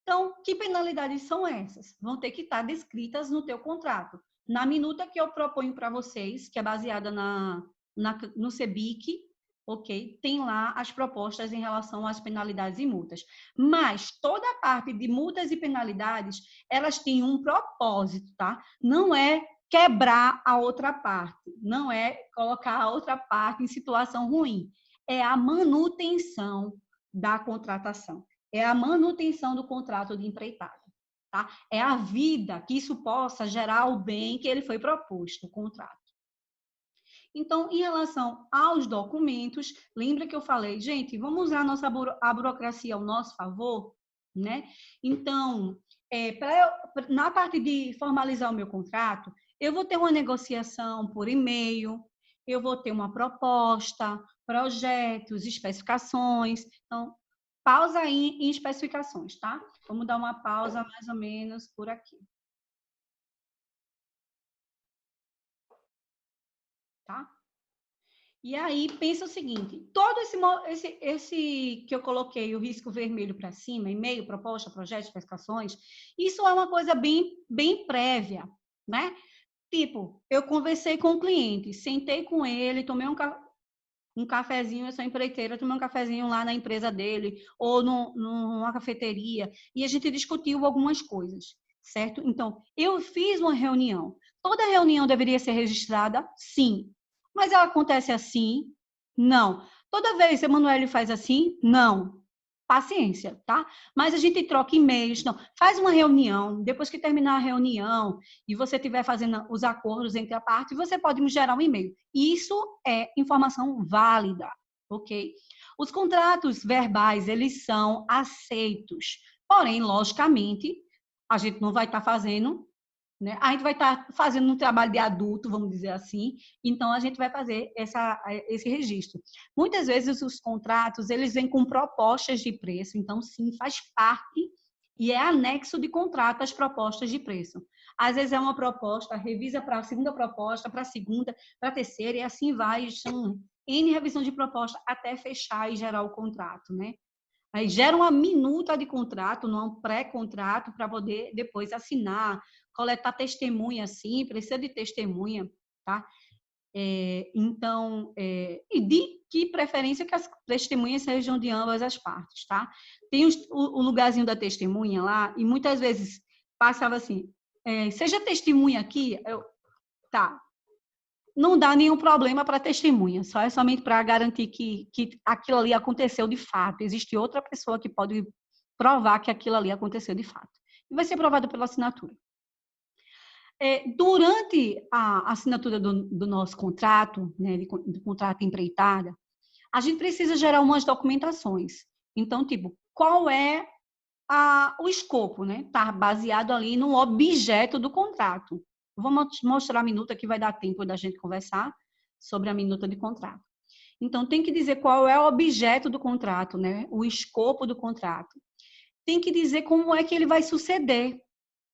Então, que penalidades são essas? Vão ter que estar descritas no teu contrato. Na minuta que eu proponho para vocês, que é baseada no CEBIC, tem lá as propostas em relação às penalidades e multas. Mas toda a parte de multas e penalidades, elas têm um propósito, tá? Não é quebrar a outra parte, não é colocar a outra parte em situação ruim. É a manutenção da contratação. É a manutenção do contrato de empreitada. Tá? É a vida que isso possa gerar o bem que ele foi proposto, o contrato. Então, em relação aos documentos, lembra que eu falei, gente, vamos usar a burocracia ao nosso favor, né? Então, na parte de formalizar o meu contrato, eu vou ter uma negociação por e-mail, eu vou ter uma proposta, projetos, especificações. Então, pausa aí em especificações, tá? Vamos dar uma pausa mais ou menos por aqui. Tá? E aí, pensa o seguinte, todo esse que eu coloquei, o risco vermelho para cima, e-mail, proposta, projeto, especificações, isso é uma coisa bem prévia, né? Tipo, eu conversei com o cliente, sentei com ele, tomei um cafezinho, eu sou empreiteira, tomei um cafezinho lá na empresa dele, ou numa cafeteria, e a gente discutiu algumas coisas, certo? Então, eu fiz uma reunião. Toda reunião deveria ser registrada? Sim. Mas ela acontece assim? Não. Toda vez que a Emanuele faz assim? Não. Paciência, tá? Mas a gente troca e-mails, não. Faz uma reunião, depois que terminar a reunião e você estiver fazendo os acordos entre a parte, você pode me gerar um e-mail. Isso é informação válida, ok? Os contratos verbais, eles são aceitos. Porém, logicamente, a gente não vai estar fazendo, né? A gente vai estar fazendo um trabalho de adulto, vamos dizer assim, então a gente vai fazer esse registro. Muitas vezes os contratos, eles vêm com propostas de preço, então sim, faz parte e é anexo de contrato as propostas de preço. Às vezes é uma proposta, revisa para a segunda proposta, para a segunda, para a terceira, e assim vai, são N revisão de proposta até fechar e gerar o contrato, né? Aí gera uma minuta de contrato, não pré-contrato, para poder depois assinar, coletar testemunha, sim, precisa de testemunha, tá? Então, e de que preferência que as testemunhas sejam de ambas as partes, tá? Tem o lugarzinho da testemunha lá, e muitas vezes passava assim, seja testemunha aqui, tá, não dá nenhum problema para a testemunha, só é somente para garantir que aquilo ali aconteceu de fato. Existe outra pessoa que pode provar que aquilo ali aconteceu de fato. E vai ser provado pela assinatura. Durante a assinatura do nosso contrato, né, do contrato empreitada, a gente precisa gerar umas documentações. Então, tipo, qual é o escopo, né? Está baseado ali no objeto do contrato. Vou mostrar a minuta que vai dar tempo da gente conversar sobre a minuta de contrato. Então, tem que dizer qual é o objeto do contrato, né? O escopo do contrato. Tem que dizer como é que ele vai suceder,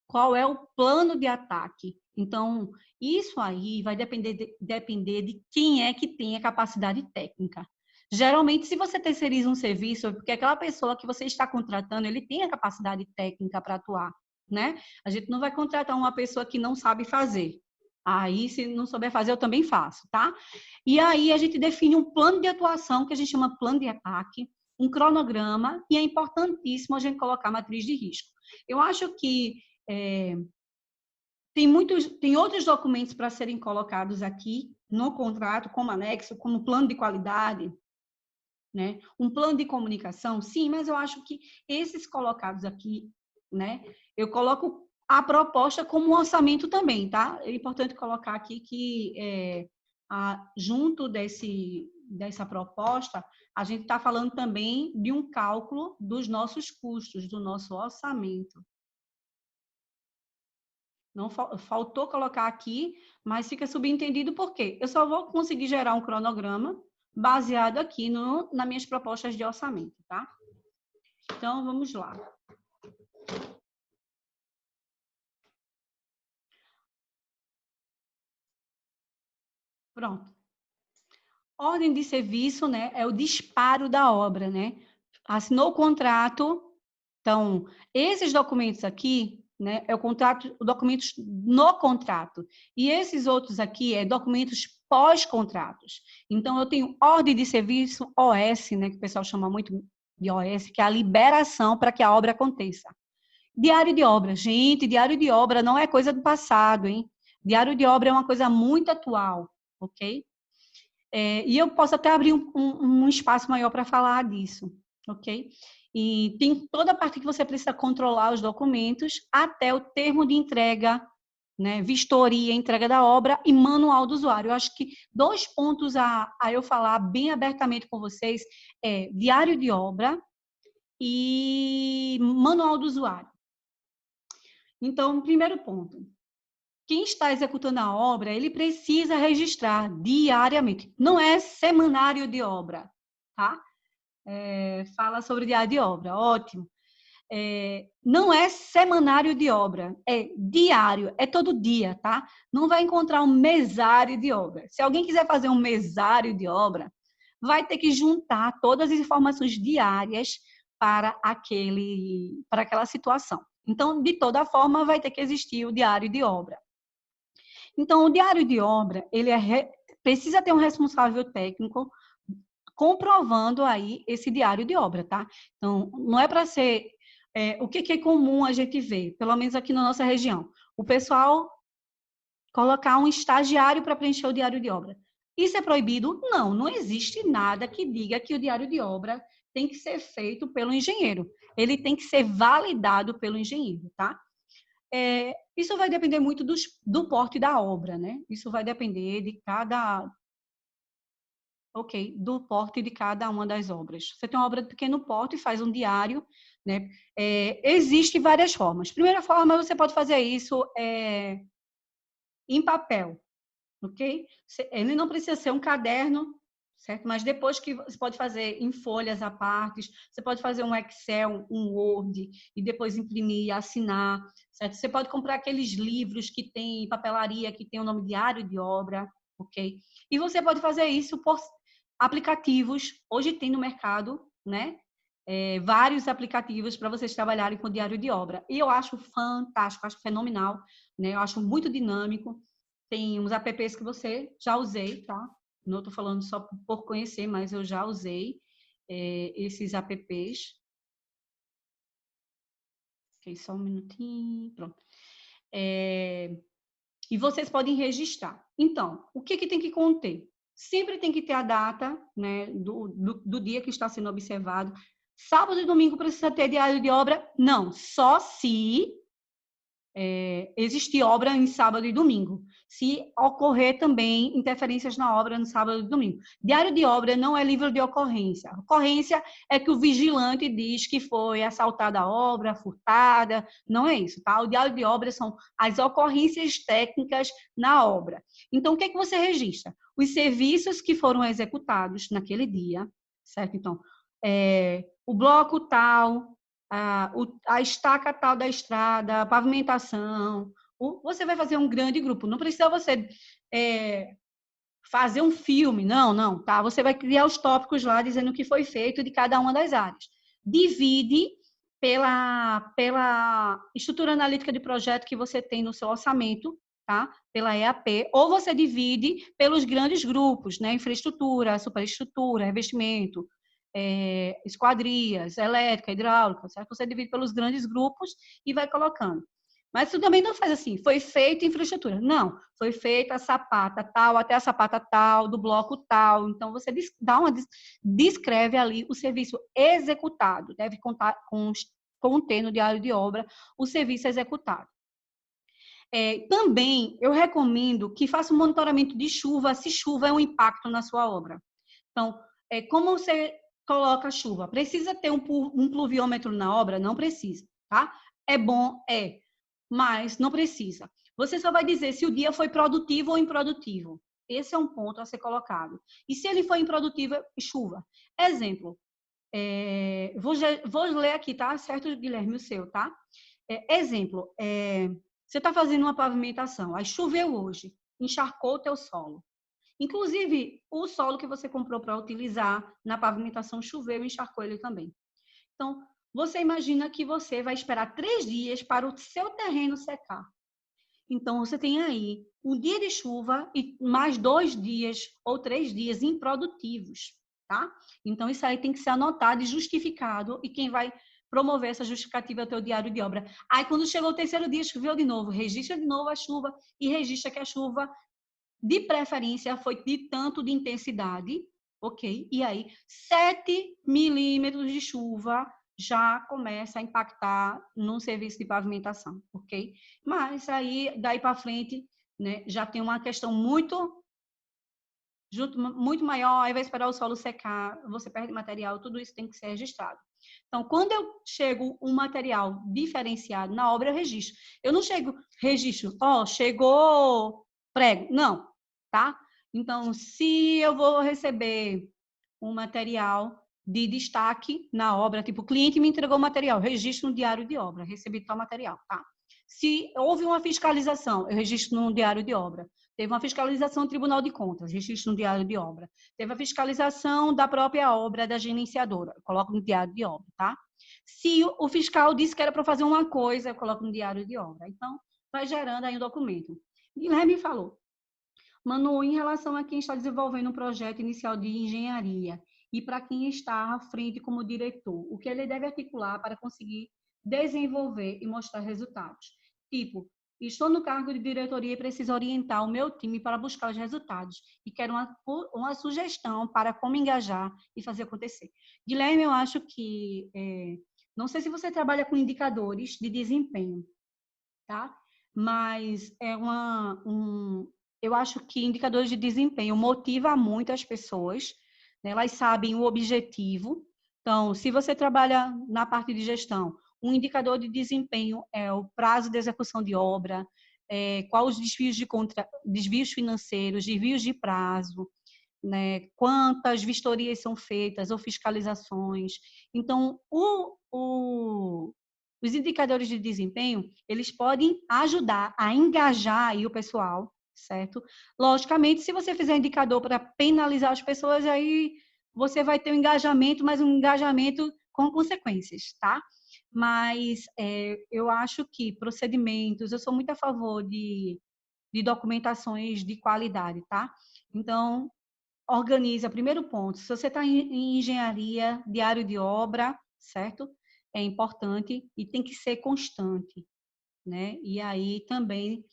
qual é o plano de ataque. Então, isso aí vai depender de quem é que tem a capacidade técnica. Geralmente, se você terceiriza um serviço, é porque aquela pessoa que você está contratando, ele tem a capacidade técnica para atuar, né? A gente não vai contratar uma pessoa que não sabe fazer. Aí, se não souber fazer, eu também faço, tá? E aí, a gente define um plano de atuação, que a gente chama plano de ataque, um cronograma, e é importantíssimo a gente colocar a matriz de risco. Eu acho que tem outros documentos para serem colocados aqui no contrato, como anexo, como plano de qualidade, né? Um plano de comunicação, sim, mas eu acho que esses colocados aqui, né? Eu coloco a proposta como um orçamento também, tá? É importante colocar aqui que junto dessa proposta, a gente está falando também de um cálculo dos nossos custos, do nosso orçamento. Não faltou colocar aqui, mas fica subentendido por quê? Eu só vou conseguir gerar um cronograma, baseado aqui nas minhas propostas de orçamento, tá? Então, vamos lá. Pronto. Ordem de serviço, né, é o disparo da obra, né? Assinou o contrato, então, esses documentos aqui, né, é o contrato, documentos no contrato. E esses outros aqui é documentos pós-contratos. Então, eu tenho ordem de serviço, OS, né, que o pessoal chama muito de OS, que é a liberação para que a obra aconteça. Diário de obra. Gente, diário de obra não é coisa do passado, hein? Diário de obra é uma coisa muito atual, ok? E eu posso até abrir um espaço maior para falar disso, ok? E tem toda a parte que você precisa controlar os documentos até o termo de entrega, né? Vistoria, entrega da obra e manual do usuário. Eu acho que 2 pontos a eu falar bem abertamente com vocês é diário de obra e manual do usuário. Então, primeiro ponto. Quem está executando a obra, ele precisa registrar diariamente. Não é semanário de obra, tá? Fala sobre diário de obra, ótimo. Não é semanário de obra, é diário, é todo dia, tá? Não vai encontrar um mesário de obra. Se alguém quiser fazer um mesário de obra, vai ter que juntar todas as informações diárias para aquela situação. Então, de toda forma, vai ter que existir o diário de obra. Então, o diário de obra, ele precisa ter um responsável técnico comprovando aí esse diário de obra, tá? Então, não é para ser... o que é comum a gente ver, pelo menos aqui na nossa região? O pessoal colocar um estagiário para preencher o diário de obra. Isso é proibido? Não, não existe nada que diga que o diário de obra tem que ser feito pelo engenheiro. Ele tem que ser validado pelo engenheiro, tá? Isso vai depender muito do porte da obra, né? Isso vai depender do porte de cada uma das obras. Você tem uma obra de pequeno porte e faz um diário, né? Existem várias formas. Primeira forma, você pode fazer isso em papel, ok? Ele não precisa ser um caderno, certo? Mas depois que você pode fazer em folhas à parte, você pode fazer um Excel, um Word, e depois imprimir e assinar, certo? Você pode comprar aqueles livros que tem papelaria, que tem o nome diário de obra, ok? E você pode fazer isso por aplicativos. Hoje tem no mercado, né? Vários aplicativos para vocês trabalharem com diário de obra. E eu acho fantástico, acho fenomenal, né? Eu acho muito dinâmico. Tem uns apps que você já usei, tá? Não estou falando só por conhecer, mas eu já usei esses apps. Ok, só um minutinho. Pronto. E vocês podem registrar. Então, o que tem que conter? Sempre tem que ter a data, né, do dia que está sendo observado. Sábado e domingo precisa ter diário de obra? Não, só se existir obra em sábado e domingo. Se ocorrer também interferências na obra no sábado e domingo. Diário de obra não é livro de ocorrência. Ocorrência é que o vigilante diz que foi assaltada a obra, furtada, não é isso, tá? O diário de obra são as ocorrências técnicas na obra. Então, o que é que você registra? Os serviços que foram executados naquele dia, certo? Então, o bloco tal, a estaca tal da estrada, a pavimentação. Você vai fazer um grande grupo. Não precisa você fazer um filme, não, tá? Você vai criar os tópicos lá dizendo o que foi feito de cada uma das áreas. Divide pela estrutura analítica de projeto que você tem no seu orçamento, tá? Pela EAP, ou você divide pelos grandes grupos, né? Infraestrutura, superestrutura, revestimento, esquadrias, elétrica, hidráulica, certo? Você divide pelos grandes grupos e vai colocando. Mas tu também não faz assim, foi feita infraestrutura. Não, foi feita a sapata tal, até a sapata tal, do bloco tal. Então, você descreve ali o serviço executado. Deve conter no diário de obra o serviço executado. Também, eu recomendo que faça um monitoramento de chuva, se chuva é um impacto na sua obra. Então, como você coloca a chuva? Precisa ter um pluviômetro na obra? Não precisa, tá? É bom, mas não precisa. Você só vai dizer se o dia foi produtivo ou improdutivo. Esse é um ponto a ser colocado. E se ele for improdutivo, chuva. Exemplo, vou ler aqui, tá? Certo, Guilherme, o seu, tá? Exemplo, você está fazendo uma pavimentação, aí choveu hoje, encharcou o teu solo. Inclusive, o solo que você comprou para utilizar na pavimentação choveu e encharcou ele também. Então, você imagina que você vai esperar 3 dias para o seu terreno secar. Então, você tem aí um dia de chuva e mais 2 dias ou 3 dias improdutivos, tá? Então, isso aí tem que ser anotado e justificado, e quem vai promover essa justificativa é o teu diário de obra. Aí, quando chegou o 3º dia, choveu de novo, registra de novo a chuva e registra que a chuva, de preferência, foi de tanto de intensidade, ok? E aí, 7 milímetros de chuva já começa a impactar no serviço de pavimentação, ok? Mas aí, daí para frente, né, já tem uma questão muito maior, aí vai esperar o solo secar, você perde material, tudo isso tem que ser registrado. Então, quando eu chego um material diferenciado na obra, eu registro. Eu não registro, chegou prego. Não, tá? Então, se eu vou receber um material de destaque na obra, tipo, o cliente me entregou o material, registro no diário de obra, recebi tal material, tá? Se houve uma fiscalização, eu registro no diário de obra. Teve uma fiscalização do Tribunal de Contas, registro no diário de obra. Teve a fiscalização da própria obra, da gerenciadora, eu coloco no diário de obra, tá? Se o fiscal disse que era para fazer uma coisa, eu coloco no diário de obra. Então, vai gerando aí um documento. Guilherme falou, Manu, em relação a quem está desenvolvendo um projeto inicial de engenharia e para quem está à frente como diretor, o que ele deve articular para conseguir desenvolver e mostrar resultados? Tipo, estou no cargo de diretoria e preciso orientar o meu time para buscar os resultados e quero uma sugestão para como engajar e fazer acontecer. Guilherme, eu acho que, não sei se você trabalha com indicadores de desempenho, tá? Mas eu acho que indicadores de desempenho motivam muito as pessoas, né? Elas sabem o objetivo. Então, se você trabalha na parte de gestão, um indicador de desempenho é o prazo de execução de obra, quais os desvios financeiros, desvios de prazo, né? Quantas vistorias são feitas ou fiscalizações. Então, os indicadores de desempenho, eles podem ajudar a engajar aí o pessoal, certo? Logicamente, se você fizer indicador para penalizar as pessoas, aí você vai ter um engajamento, mas um engajamento com consequências, tá? Mas eu acho que procedimentos, eu sou muito a favor de documentações de qualidade, tá? Então, organiza, primeiro ponto, se você está em engenharia, diário de obra, certo? É importante e tem que ser constante, né? E aí também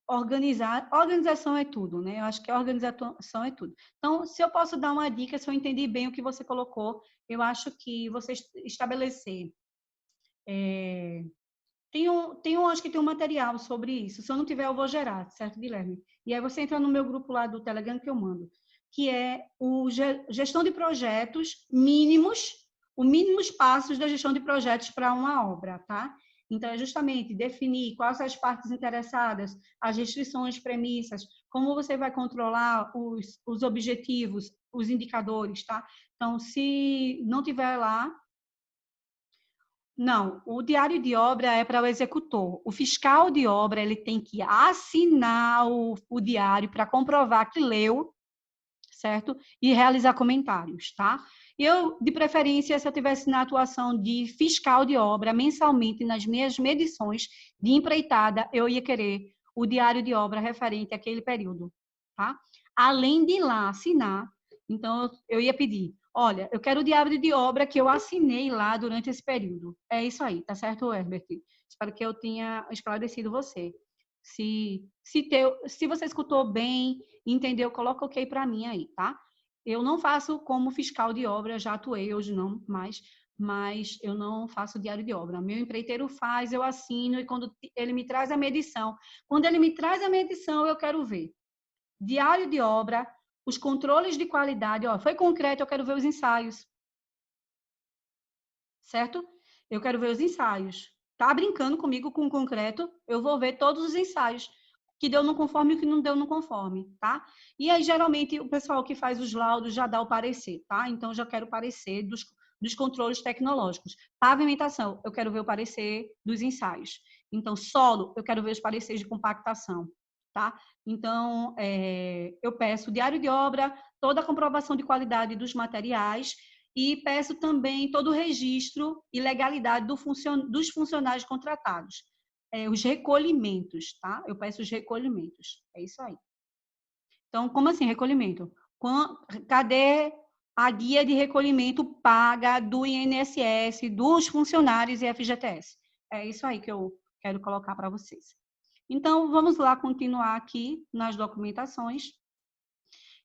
organização é tudo, né? Eu acho que a organização é tudo. Então, se eu posso dar uma dica, se eu entendi bem o que você colocou, eu acho que você estabelecer acho que tem um material sobre isso. Se eu não tiver, eu vou gerar, certo, Guilherme? E aí você entra no meu grupo lá do Telegram que eu mando, que é o gestão de projetos mínimos, os mínimos passos da gestão de projetos para uma obra, tá? Então, é justamente definir quais as partes interessadas, as restrições, premissas, como você vai controlar os objetivos, os indicadores, tá? Então, se não tiver lá, não, o diário de obra é para o executor. O fiscal de obra ele tem que assinar o diário para comprovar que leu, certo? E realizar comentários, tá? Eu, de preferência, se eu tivesse na atuação de fiscal de obra mensalmente nas minhas medições de empreitada, eu ia querer o diário de obra referente àquele período, tá? Além de lá assinar, então eu ia pedir, olha, eu quero o diário de obra que eu assinei lá durante esse período. É isso aí, tá certo, Herbert? Espero que eu tenha esclarecido você. Se você escutou bem, entendeu, coloca ok para mim aí, tá? Eu não faço como fiscal de obra, já atuei, hoje não mais, mas eu não faço diário de obra. Meu empreiteiro faz, eu assino, e quando ele me traz a medição, eu quero ver. Diário de obra, os controles de qualidade, foi concreto, eu quero ver os ensaios. Certo? Eu quero ver os ensaios. Tá brincando comigo com o concreto? Eu vou ver todos os ensaios. que deu no conforme e o que não deu no conforme, tá? E aí, geralmente, o pessoal que faz os laudos já dá o parecer, tá? Então, já quero o parecer dos controles tecnológicos. Pavimentação, eu quero ver o parecer dos ensaios. Então, solo, eu quero ver os pareceres de compactação, tá? Então, eu peço diário de obra, toda a comprovação de qualidade dos materiais e peço também todo o registro e legalidade dos funcionários contratados. Os recolhimentos, tá? Eu peço os recolhimentos. É isso aí. Então, como assim recolhimento? Cadê a guia de recolhimento paga do INSS, dos funcionários e FGTS? É isso aí que eu quero colocar para vocês. Então, vamos lá continuar aqui nas documentações.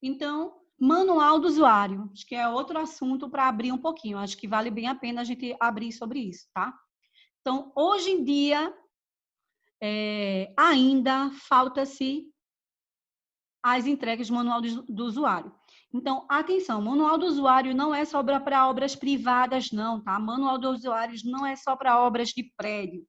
Então, manual do usuário, acho que é outro assunto para abrir um pouquinho, acho que vale bem a pena a gente abrir sobre isso, tá? Então, hoje em dia, ainda falta-se as entregas do manual do usuário. Então, atenção, manual do usuário não é só para obras privadas, não, tá? Manual do usuário não é só para obras de prédio.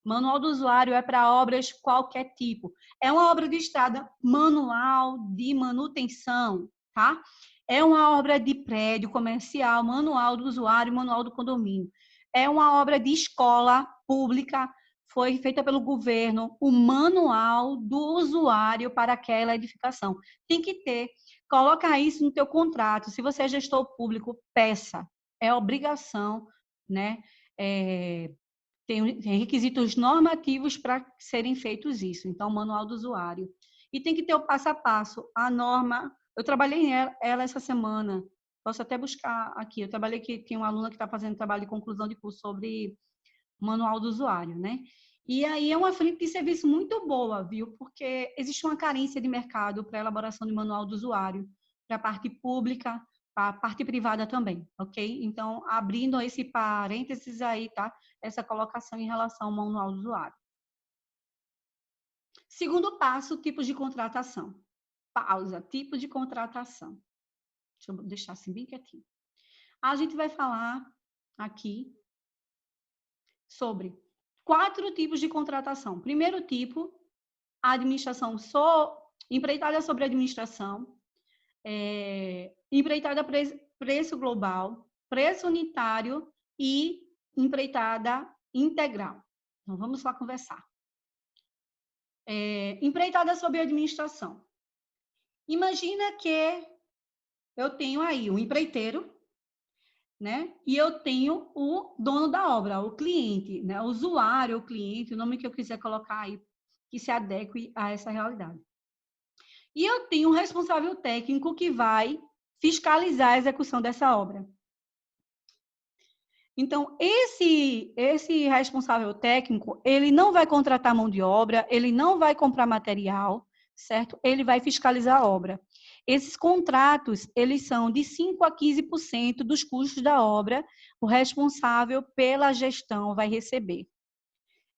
Manual do usuário é para obras qualquer tipo. É uma obra de estrada, manual de manutenção, tá? É uma obra de prédio comercial, manual do usuário, manual do condomínio. É uma obra de escola pública, foi feita pelo governo, o manual do usuário para aquela edificação. Tem que ter, coloca isso no teu contrato. Se você é gestor público, peça. É obrigação, né? Tem requisitos normativos para serem feitos isso. Então, manual do usuário. E tem que ter o passo a passo. A norma, eu trabalhei ela essa semana. Posso até buscar aqui. Eu trabalhei que tem uma aluna que está fazendo trabalho de conclusão de curso sobre manual do usuário, né? E aí é uma frente de serviço muito boa, viu? Porque existe uma carência de mercado para a elaboração de manual do usuário, para a parte pública, para a parte privada também, ok? Então, abrindo esse parênteses aí, tá? Essa colocação em relação ao manual do usuário. Segundo passo, tipos de contratação. Pausa, tipo de contratação. Deixa eu deixar assim bem quietinho. A gente vai falar aqui sobre 4 tipos de contratação. Primeiro tipo, a administração empreitada sobre administração, empreitada preço global, preço unitário e empreitada integral. Então, vamos lá conversar. Empreitada sobre administração. Imagina que eu tenho aí um empreiteiro, né? E eu tenho o dono da obra, o cliente, né? O usuário, o cliente, o nome que eu quiser colocar aí, que se adeque a essa realidade. E eu tenho um responsável técnico que vai fiscalizar a execução dessa obra. Então, esse responsável técnico, ele não vai contratar mão de obra, ele não vai comprar material, certo? Ele vai fiscalizar a obra. Esses contratos, eles são de 5% a 15% dos custos da obra, o responsável pela gestão vai receber.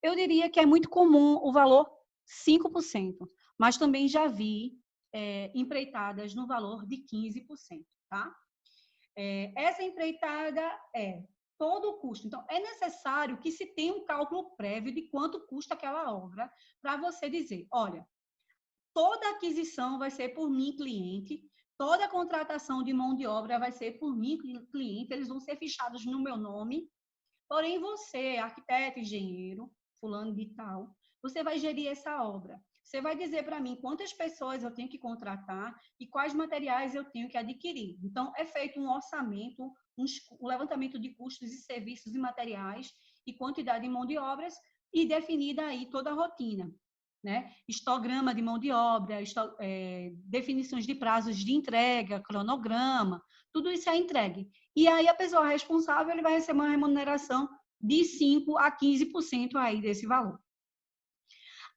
Eu diria que é muito comum o valor 5%, mas também já vi empreitadas no valor de 15%, tá? Essa empreitada é todo o custo. Então, é necessário que se tenha um cálculo prévio de quanto custa aquela obra, para você dizer, olha, toda aquisição vai ser por mim, cliente, toda contratação de mão de obra vai ser por mim, cliente, eles vão ser fichados no meu nome, porém você, arquiteto, engenheiro, fulano de tal, você vai gerir essa obra. Você vai dizer para mim quantas pessoas eu tenho que contratar e quais materiais eu tenho que adquirir. Então, é feito um orçamento, um levantamento de custos e serviços e materiais e quantidade de mão de obras e definida aí toda a rotina, né? Histograma de mão de obra, definições de prazos de entrega, cronograma, tudo isso é entregue. E aí a pessoa responsável ele vai receber uma remuneração de 5% a 15% aí desse valor.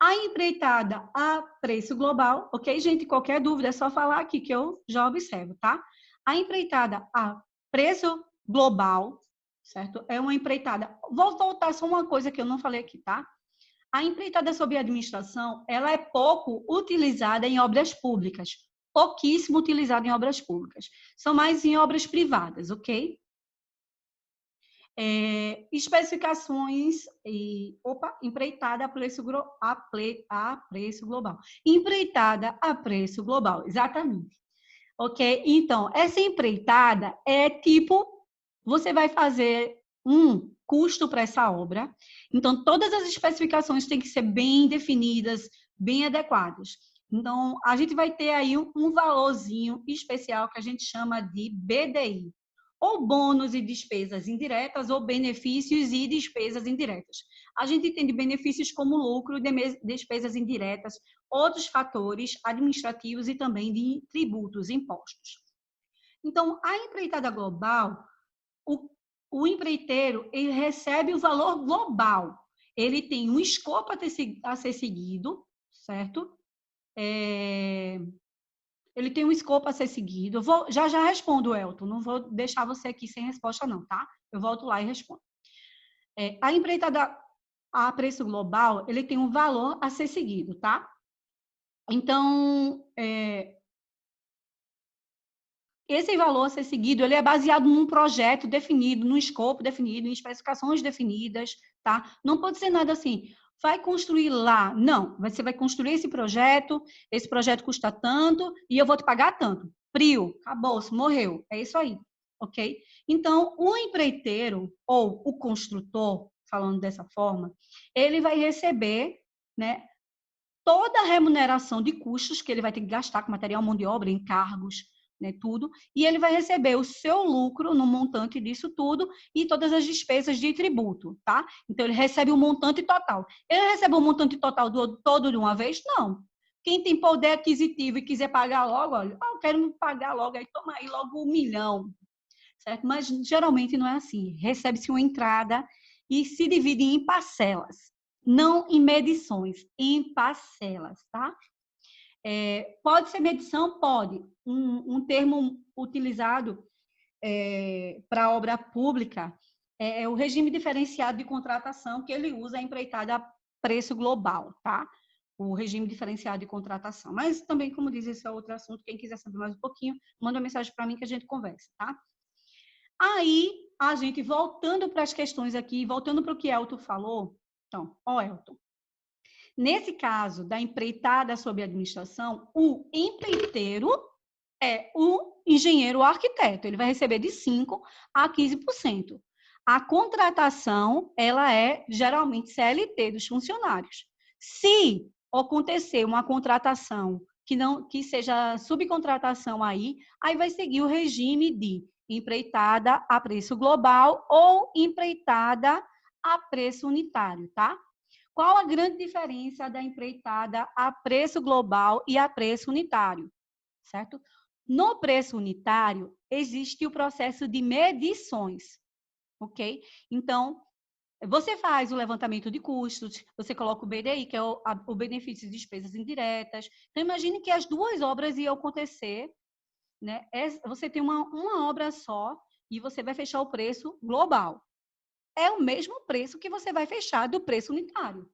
A empreitada a preço global, ok, gente? Qualquer dúvida é só falar aqui que eu já observo, tá? A empreitada a preço global, certo? É uma empreitada. Vou voltar só uma coisa que eu não falei aqui, tá? A empreitada sob administração, ela é pouco utilizada em obras públicas, pouquíssimo utilizada em obras públicas. São mais em obras privadas, ok? Especificações empreitada a preço global. Empreitada a preço global, exatamente. Ok? Então, essa empreitada é tipo, você vai fazer um custo para essa obra. Então, todas as especificações têm que ser bem definidas, bem adequadas. Então, a gente vai ter aí um valorzinho especial que a gente chama de BDI, ou bônus e despesas indiretas, ou benefícios e despesas indiretas. A gente entende benefícios como lucro, despesas indiretas, outros fatores administrativos e também de tributos, impostos. Então, a empreitada global, o empreiteiro, ele recebe o valor global. Ele tem um escopo a ser seguido, certo? Ele tem um escopo a ser seguido. Já respondo, Elton. Não vou deixar você aqui sem resposta, não, tá? Eu volto lá e respondo. A empreitada a preço global, ele tem um valor a ser seguido, tá? Então, esse valor a ser seguido, ele é baseado num projeto definido, num escopo definido, em especificações definidas, tá? Não pode ser nada assim, vai construir lá. Não, você vai construir esse projeto custa tanto e eu vou te pagar tanto. Prio, acabou-se, morreu. É isso aí, ok? Então, o empreiteiro ou o construtor, falando dessa forma, ele vai receber, né, toda a remuneração de custos que ele vai ter que gastar com material, mão de obra, encargos, né, tudo, e ele vai receber o seu lucro no montante disso tudo e todas as despesas de tributo, tá? Então, ele recebe o montante total. Ele recebe o montante total todo de uma vez? Não. Quem tem poder aquisitivo e quiser pagar logo, olha, eu quero pagar logo, aí toma aí logo 1 milhão, certo? Mas, geralmente, não é assim. Recebe-se uma entrada e se divide em parcelas, não em medições, em parcelas, tá? Pode ser medição? Pode. Um termo utilizado para obra pública é o regime diferenciado de contratação, que ele usa a empreitada a preço global, tá? O regime diferenciado de contratação. Mas também, como diz, esse é outro assunto. Quem quiser saber mais um pouquinho, manda uma mensagem para mim que a gente conversa, tá? Aí, a gente voltando para as questões aqui, voltando para o que Elton falou. Então, Elton, nesse caso da empreitada sob administração, o empreiteiro é o engenheiro ou arquiteto. Ele vai receber de 5% a 15%. A contratação, ela é geralmente CLT dos funcionários. Se acontecer uma contratação que seja subcontratação aí vai seguir o regime de empreitada a preço global ou empreitada a preço unitário, tá? Qual a grande diferença da empreitada a preço global e a preço unitário, certo? No preço unitário, existe o processo de medições, ok? Então, você faz o levantamento de custos, você coloca o BDI, que é o benefício de despesas indiretas. Então, imagine que as duas obras iam acontecer, né? Você tem uma obra só e você vai fechar o preço global. É o mesmo preço que você vai fechar do preço unitário.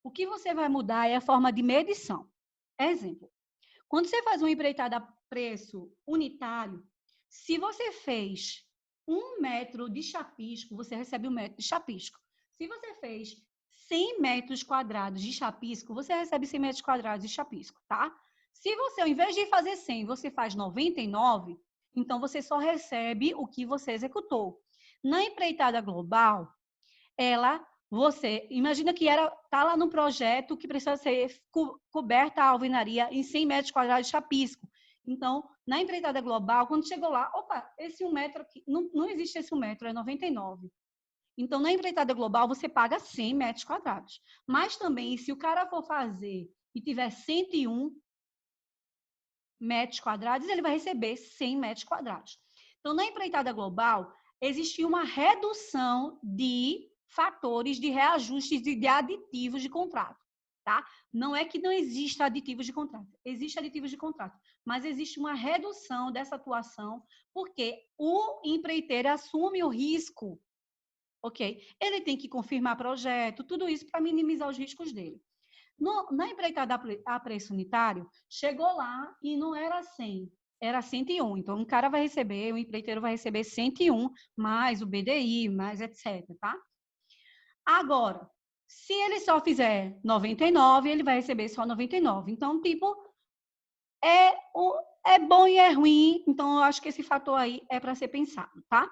O que você vai mudar é a forma de medição. Exemplo, quando você faz uma empreitada a preço unitário, se você fez 1 metro de chapisco, você recebe 1 metro de chapisco. Se você fez 100 metros quadrados de chapisco, você recebe 100 metros quadrados de chapisco, tá? Se você, ao invés de fazer 100, você faz 99, então você só recebe o que você executou. Na empreitada global, você imagina que tá lá no projeto que precisa ser coberta a alvenaria em 100 metros quadrados de chapisco. Então, na empreitada global, quando chegou lá, opa, esse 1 metro aqui, não existe esse 1 metro, é 99. Então, na empreitada global, você paga 100 metros quadrados. Mas também, se o cara for fazer e tiver 101 metros quadrados, ele vai receber 100 metros quadrados. Então, na empreitada global, existe uma redução de fatores de reajustes e de aditivos de contrato, tá? Não é que não exista aditivos de contrato, existe aditivos de contrato, mas existe uma redução dessa atuação porque o empreiteiro assume o risco, ok? Ele tem que confirmar projeto, tudo isso para minimizar os riscos dele. Na empreitada a preço unitário, chegou lá e não era 100, era 101. Então, um cara vai receber, o empreiteiro vai receber 101, mais o BDI, mais etc, tá? Agora, se ele só fizer 99, ele vai receber só 99. Então, tipo, é bom e é ruim. Então, eu acho que esse fator aí é para ser pensado, tá?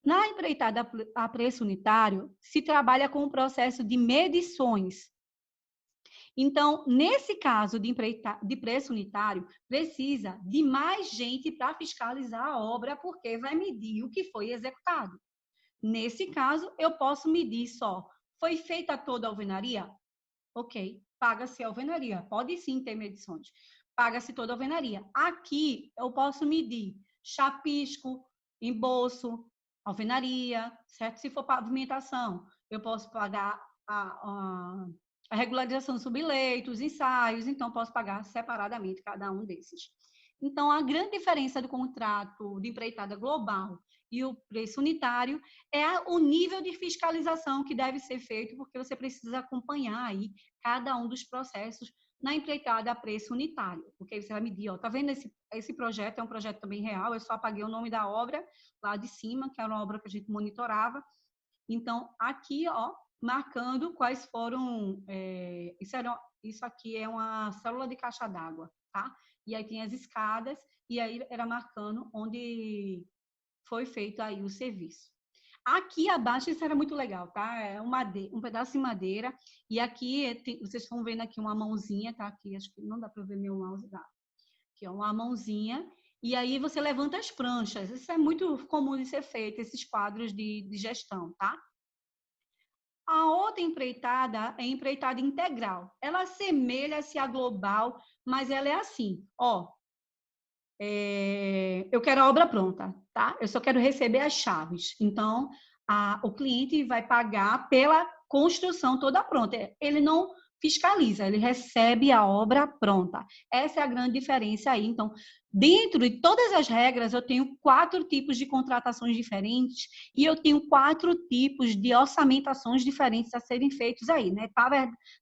Na empreitada a preço unitário, se trabalha com o processo de medições. Então, nesse caso de preço unitário, precisa de mais gente para fiscalizar a obra, porque vai medir o que foi executado. Nesse caso, eu posso medir só. Foi feita toda a alvenaria? Ok, paga-se a alvenaria. Pode sim ter medições. Paga-se toda a alvenaria. Aqui, eu posso medir chapisco, embolso, alvenaria, certo? Se for pavimentação, eu posso pagar a regularização dos subleitos, ensaios, então posso pagar separadamente cada um desses. Então, a grande diferença do contrato de empreitada global e o preço unitário é o nível de fiscalização que deve ser feito, porque você precisa acompanhar aí cada um dos processos na empreitada a preço unitário, porque aí você vai medir, ó, tá vendo esse projeto, é um projeto também real, eu só apaguei o nome da obra lá de cima, que era uma obra que a gente monitorava. Então, aqui, ó, marcando quais foram, isso aqui é uma célula de caixa d'água, tá? E aí tem as escadas, e aí era marcando onde foi feito aí o serviço. Aqui abaixo, isso era muito legal, tá? É um pedaço de madeira, e aqui, vocês estão vendo aqui uma mãozinha, tá? Aqui, acho que não dá para ver meu mouse, dá. Aqui, ó, uma mãozinha, e aí você levanta as pranchas. Isso é muito comum de ser feito, esses quadros de gestão, tá? A outra empreitada é empreitada integral. Ela assemelha-se à global, mas ela é assim, ó. Eu quero a obra pronta, tá? Eu só quero receber as chaves. Então, o cliente vai pagar pela construção toda pronta. Ele não fiscaliza, ele recebe a obra pronta. Essa é a grande diferença aí. Então, dentro de todas as regras, eu tenho 4 tipos de contratações diferentes e eu tenho 4 tipos de orçamentações diferentes a serem feitos aí, né?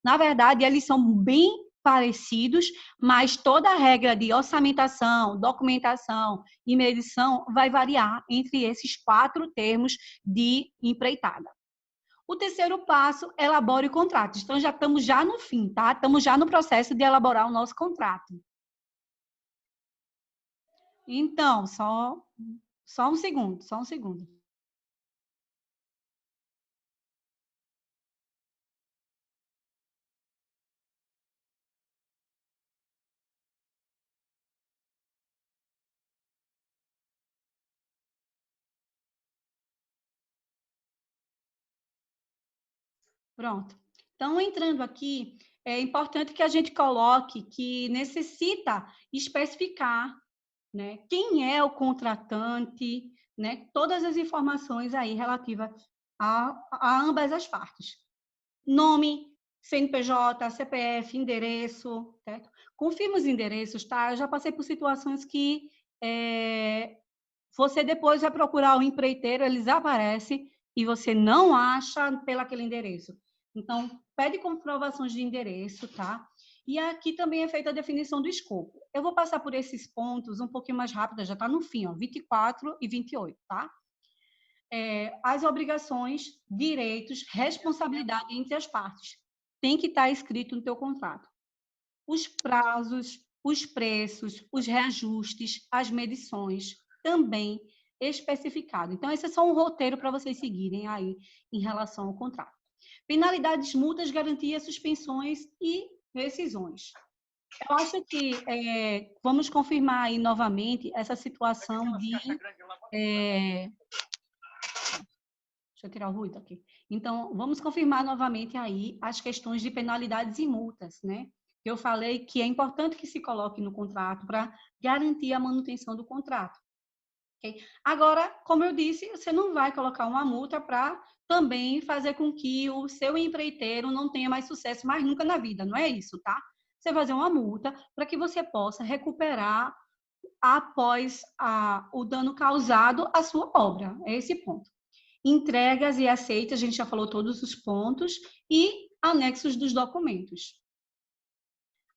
Na verdade, eles são bem parecidos, mas toda a regra de orçamentação, documentação e medição vai variar entre esses 4 termos de empreitada. O terceiro passo, elabore o contrato. Então, já estamos no fim, tá? Estamos já no processo de elaborar o nosso contrato. Então, só um segundo, só um segundo. Pronto. Então, entrando aqui, é importante que a gente coloque que necessita especificar, né, quem é o contratante, né, todas as informações aí relativas a ambas as partes. Nome, CNPJ, CPF, endereço, certo? Confirma os endereços, tá? Eu já passei por situações que você depois vai procurar o empreiteiro, ele desaparece e você não acha pelo aquele endereço. Então, pede comprovações de endereço, tá? E aqui também é feita a definição do escopo. Eu vou passar por esses pontos um pouquinho mais rápido, já está no fim, ó, 24 e 28, tá? As obrigações, direitos, responsabilidade entre as partes. Tem que estar escrito no teu contrato. Os prazos, os preços, os reajustes, as medições, também especificado. Então, esse é só um roteiro para vocês seguirem aí em relação ao contrato. Penalidades, multas, garantias, suspensões e rescisões. Eu acho que vamos confirmar aí novamente essa situação de... deixa eu tirar o ruído aqui. Então, vamos confirmar novamente aí as questões de penalidades e multas, né? Eu falei que é importante que se coloque no contrato para garantir a manutenção do contrato. Okay? Agora, como eu disse, você não vai colocar uma multa para também fazer com que o seu empreiteiro não tenha mais sucesso mais nunca na vida, não é isso, tá? Você vai fazer uma multa para que você possa recuperar após o dano causado à sua obra. É esse ponto. Entregas e aceitas, a gente já falou todos os pontos, e anexos dos documentos.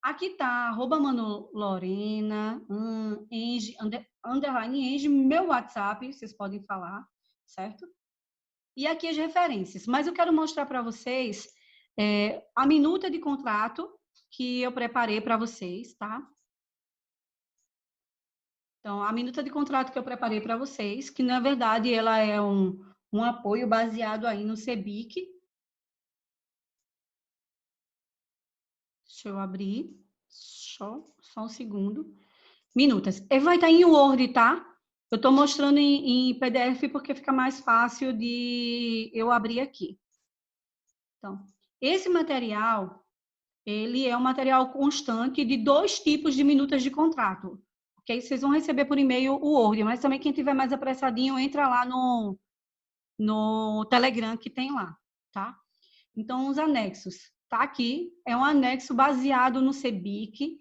Aqui tá, @manolorena, underline Enge, meu WhatsApp, vocês podem falar, certo? E aqui as referências. Mas eu quero mostrar para vocês a minuta de contrato que eu preparei para vocês, tá? Então, a minuta de contrato que eu preparei para vocês, que na verdade ela é um apoio baseado aí no CEBIC. Deixa eu abrir, só um segundo. Minutas. Ele vai estar em Word, tá? Eu estou mostrando em PDF porque fica mais fácil de eu abrir aqui. Então, esse material, ele é um material constante de 2 tipos de minutas de contrato. Ok? Vocês vão receber por e-mail o Word, mas também quem tiver mais apressadinho, entra lá no Telegram que tem lá, tá? Então, os anexos. Tá aqui, é um anexo baseado no CEBIC,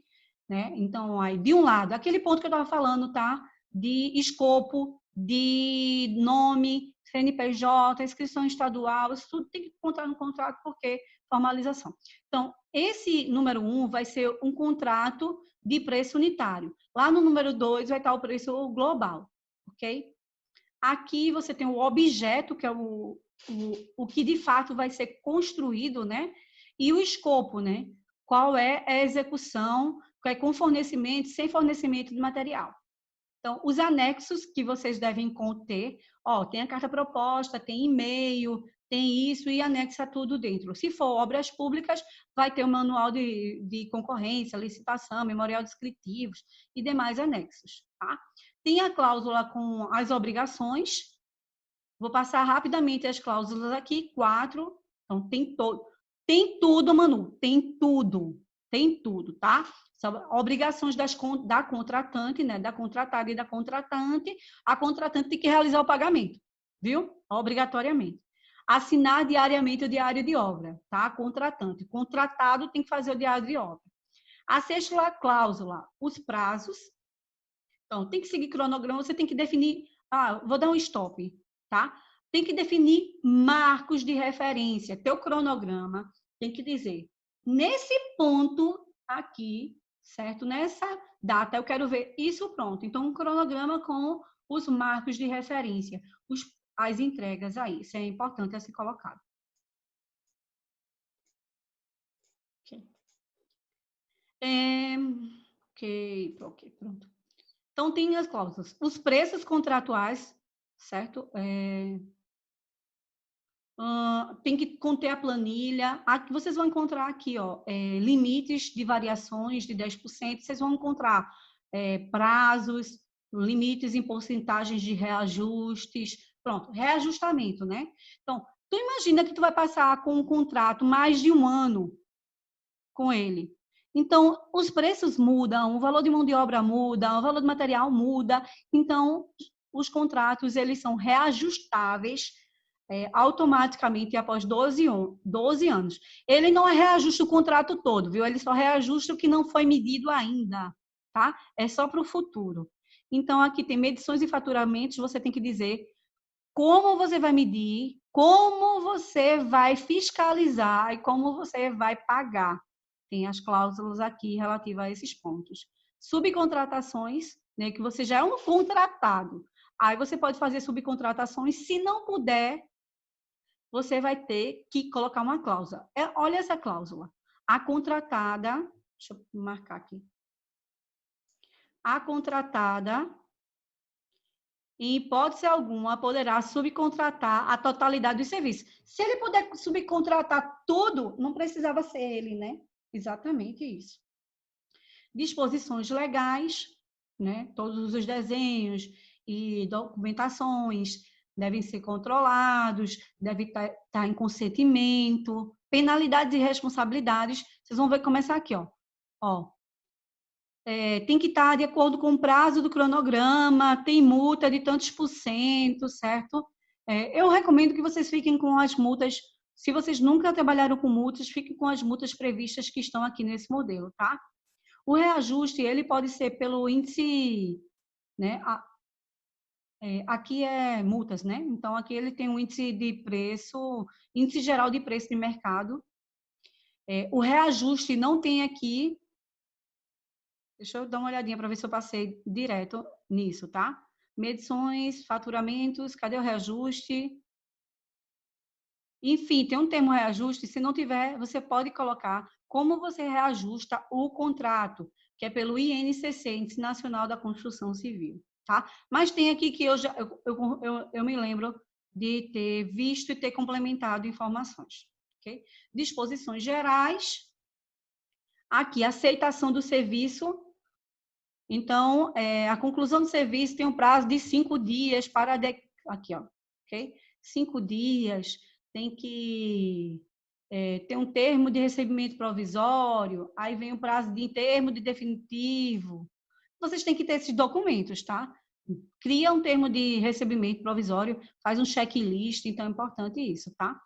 né? Então, aí, de um lado, aquele ponto que eu estava falando, tá? De escopo, de nome, CNPJ, inscrição estadual, isso tudo tem que encontrar no contrato, porque formalização. Então, esse número 1 vai ser um contrato de preço unitário. Lá no número 2 vai estar o preço global, ok? Aqui você tem o objeto, que é o que de fato vai ser construído, né? E o escopo, né? Qual é a execução, é com fornecimento, sem fornecimento de material. Então, os anexos que vocês devem conter, tem a carta proposta, tem e-mail, tem isso e anexa tudo dentro. Se for obras públicas, vai ter o manual de concorrência, licitação, memorial descritivos e demais anexos, tá? Tem a cláusula com as obrigações. Vou passar rapidamente as cláusulas aqui, 4. Então, tem tudo, Manu, tem tudo, tá? São obrigações da contratante, né? Da contratada e da contratante. A contratante tem que realizar o pagamento, viu? Obrigatoriamente. Assinar diariamente o diário de obra, tá? Contratante. Contratado tem que fazer o diário de obra. A sexta cláusula, os prazos. Então, tem que seguir cronograma, você tem que definir. Vou dar um stop, tá? Tem que definir marcos de referência. Teu cronograma tem que dizer, nesse ponto aqui, certo? Nessa data, eu quero ver isso pronto. Então, um cronograma com os marcos de referência, as entregas aí. Isso é importante a ser colocado. Ok, pronto. Então, tem as cláusulas. Os preços contratuais, certo? Tem que conter a planilha. Aqui, vocês vão encontrar aqui, limites de variações de 10%. Vocês vão encontrar prazos, limites em porcentagens de reajustes. Pronto, reajustamento, né? Então, tu imagina que tu vai passar com um contrato mais de um ano com ele. Então, os preços mudam, o valor de mão de obra muda, o valor do material muda. Então, os contratos, eles são reajustáveis automaticamente após 12 anos. Ele não reajusta o contrato todo, viu? Ele só reajusta o que não foi medido ainda, tá? É só para o futuro. Então, aqui tem medições e faturamentos, você tem que dizer como você vai medir, como você vai fiscalizar e como você vai pagar. Tem as cláusulas aqui relativas a esses pontos. Subcontratações, né, que você já é um contratado. Aí você pode fazer subcontratações, se não puder, você vai ter que colocar uma cláusula. Olha essa cláusula. A contratada, deixa eu marcar aqui. A contratada, em hipótese alguma, poderá subcontratar a totalidade dos serviços. Se ele puder subcontratar tudo, não precisava ser ele, né? Exatamente isso. Disposições legais, né? Todos os desenhos e documentações devem ser controlados, devem estar em consentimento, penalidades e responsabilidades. Vocês vão ver começar aqui, tem que estar de acordo com o prazo do cronograma, tem multa de tantos por cento, certo? Eu recomendo que vocês fiquem com as multas, se vocês nunca trabalharam com multas, fiquem com as multas previstas que estão aqui nesse modelo, tá? O reajuste, ele pode ser pelo índice, né? Aqui é multas, né? Então, aqui ele tem um índice de preço, índice geral de preço de mercado. O reajuste não tem aqui, Deixa eu dar uma olhadinha para ver se eu passei direto nisso, tá? Medições, faturamentos, cadê o reajuste? Enfim, tem um termo reajuste, se não tiver, você pode colocar como você reajusta o contrato, que é pelo INCC, Índice Nacional da Construção Civil, tá? Mas tem aqui que eu me lembro de ter visto e ter complementado informações, ok? Disposições gerais, aqui, aceitação do serviço. Então, a conclusão do serviço tem um prazo de 5 dias para... Aqui, ó, ok? 5 dias, tem que ter um termo de recebimento provisório, aí vem o prazo de termo de definitivo. Vocês têm que ter esses documentos, tá? Cria um termo de recebimento provisório, faz um checklist, então é importante isso, tá?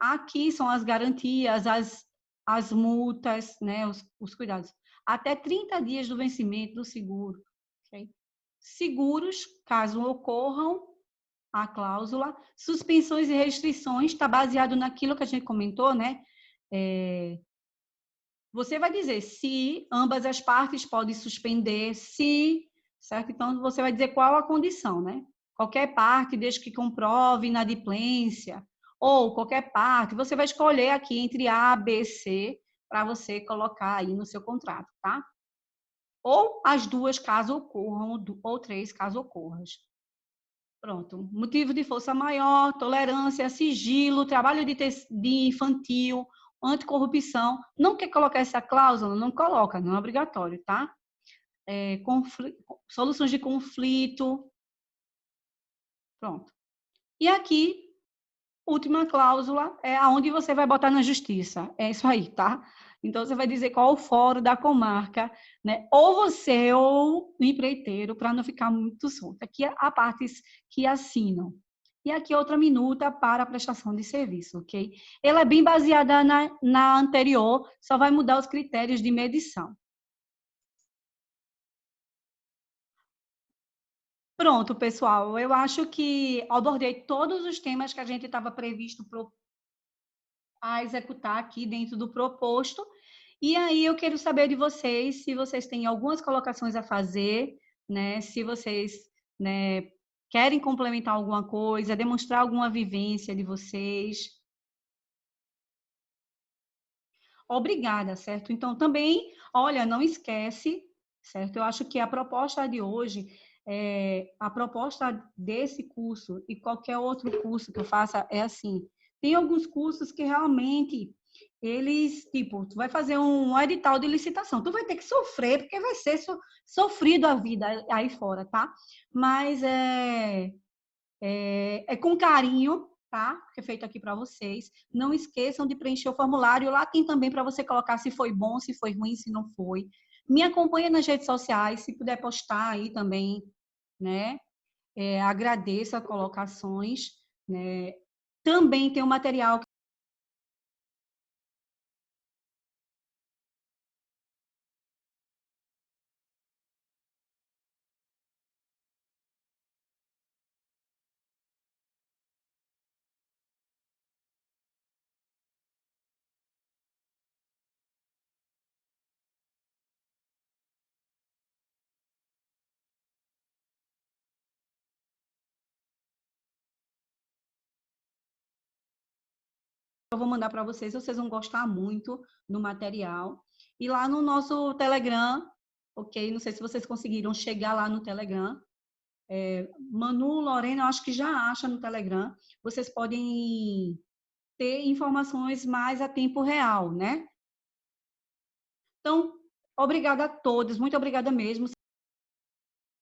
Aqui são as garantias, as multas, né, os cuidados. Até 30 dias do vencimento do seguro. Okay? Seguros, caso ocorram, a cláusula. Suspensões e restrições, está baseado naquilo que a gente comentou, né? Você vai dizer se ambas as partes podem suspender, se, certo? Então, você vai dizer qual a condição, né? Qualquer parte, desde que comprove inadimplência, ou qualquer parte, você vai escolher aqui entre A, B, C, para você colocar aí no seu contrato, tá? Ou as duas, caso ocorram, ou três, caso ocorram. Pronto. Motivo de força maior, tolerância, sigilo, trabalho de infantil, anticorrupção. Não quer colocar essa cláusula? Não coloca, não é obrigatório, tá? Soluções de conflito. Pronto. E aqui, última cláusula, é aonde você vai botar na justiça. É isso aí, tá? Então, você vai dizer qual o fórum da comarca, né? Ou você ou o empreiteiro, para não ficar muito solto. Aqui há partes que assinam. E aqui outra minuta para a prestação de serviço, ok? Ela é bem baseada na anterior, só vai mudar os critérios de medição. Pronto, pessoal. Eu acho que abordei todos os temas que a gente estava previsto a executar aqui dentro do proposto. E aí eu quero saber de vocês se vocês têm algumas colocações a fazer, né? Se vocês, né, querem complementar alguma coisa, demonstrar alguma vivência de vocês. Obrigada, certo? Então, também, olha, não esquece, certo? Eu acho que a proposta de hoje, a proposta desse curso e qualquer outro curso que eu faça é assim, tem alguns cursos que realmente eles, tipo, tu vai fazer um edital de licitação, tu vai ter que sofrer, porque vai ser sofrido a vida aí fora, tá? Mas é com carinho, tá? Que é feito aqui para vocês. Não esqueçam de preencher o formulário. Lá tem também para você colocar se foi bom, se foi ruim, se não foi. Me acompanha nas redes sociais, se puder postar aí também, né? Agradeço as colocações, né? Também tem um material que eu vou mandar para vocês, vocês vão gostar muito do material. E lá no nosso Telegram, ok? Não sei se vocês conseguiram chegar lá no Telegram. Manu, Lorena, eu acho que já acha no Telegram. Vocês podem ter informações mais a tempo real, né? Então, obrigada a todos, muito obrigada mesmo.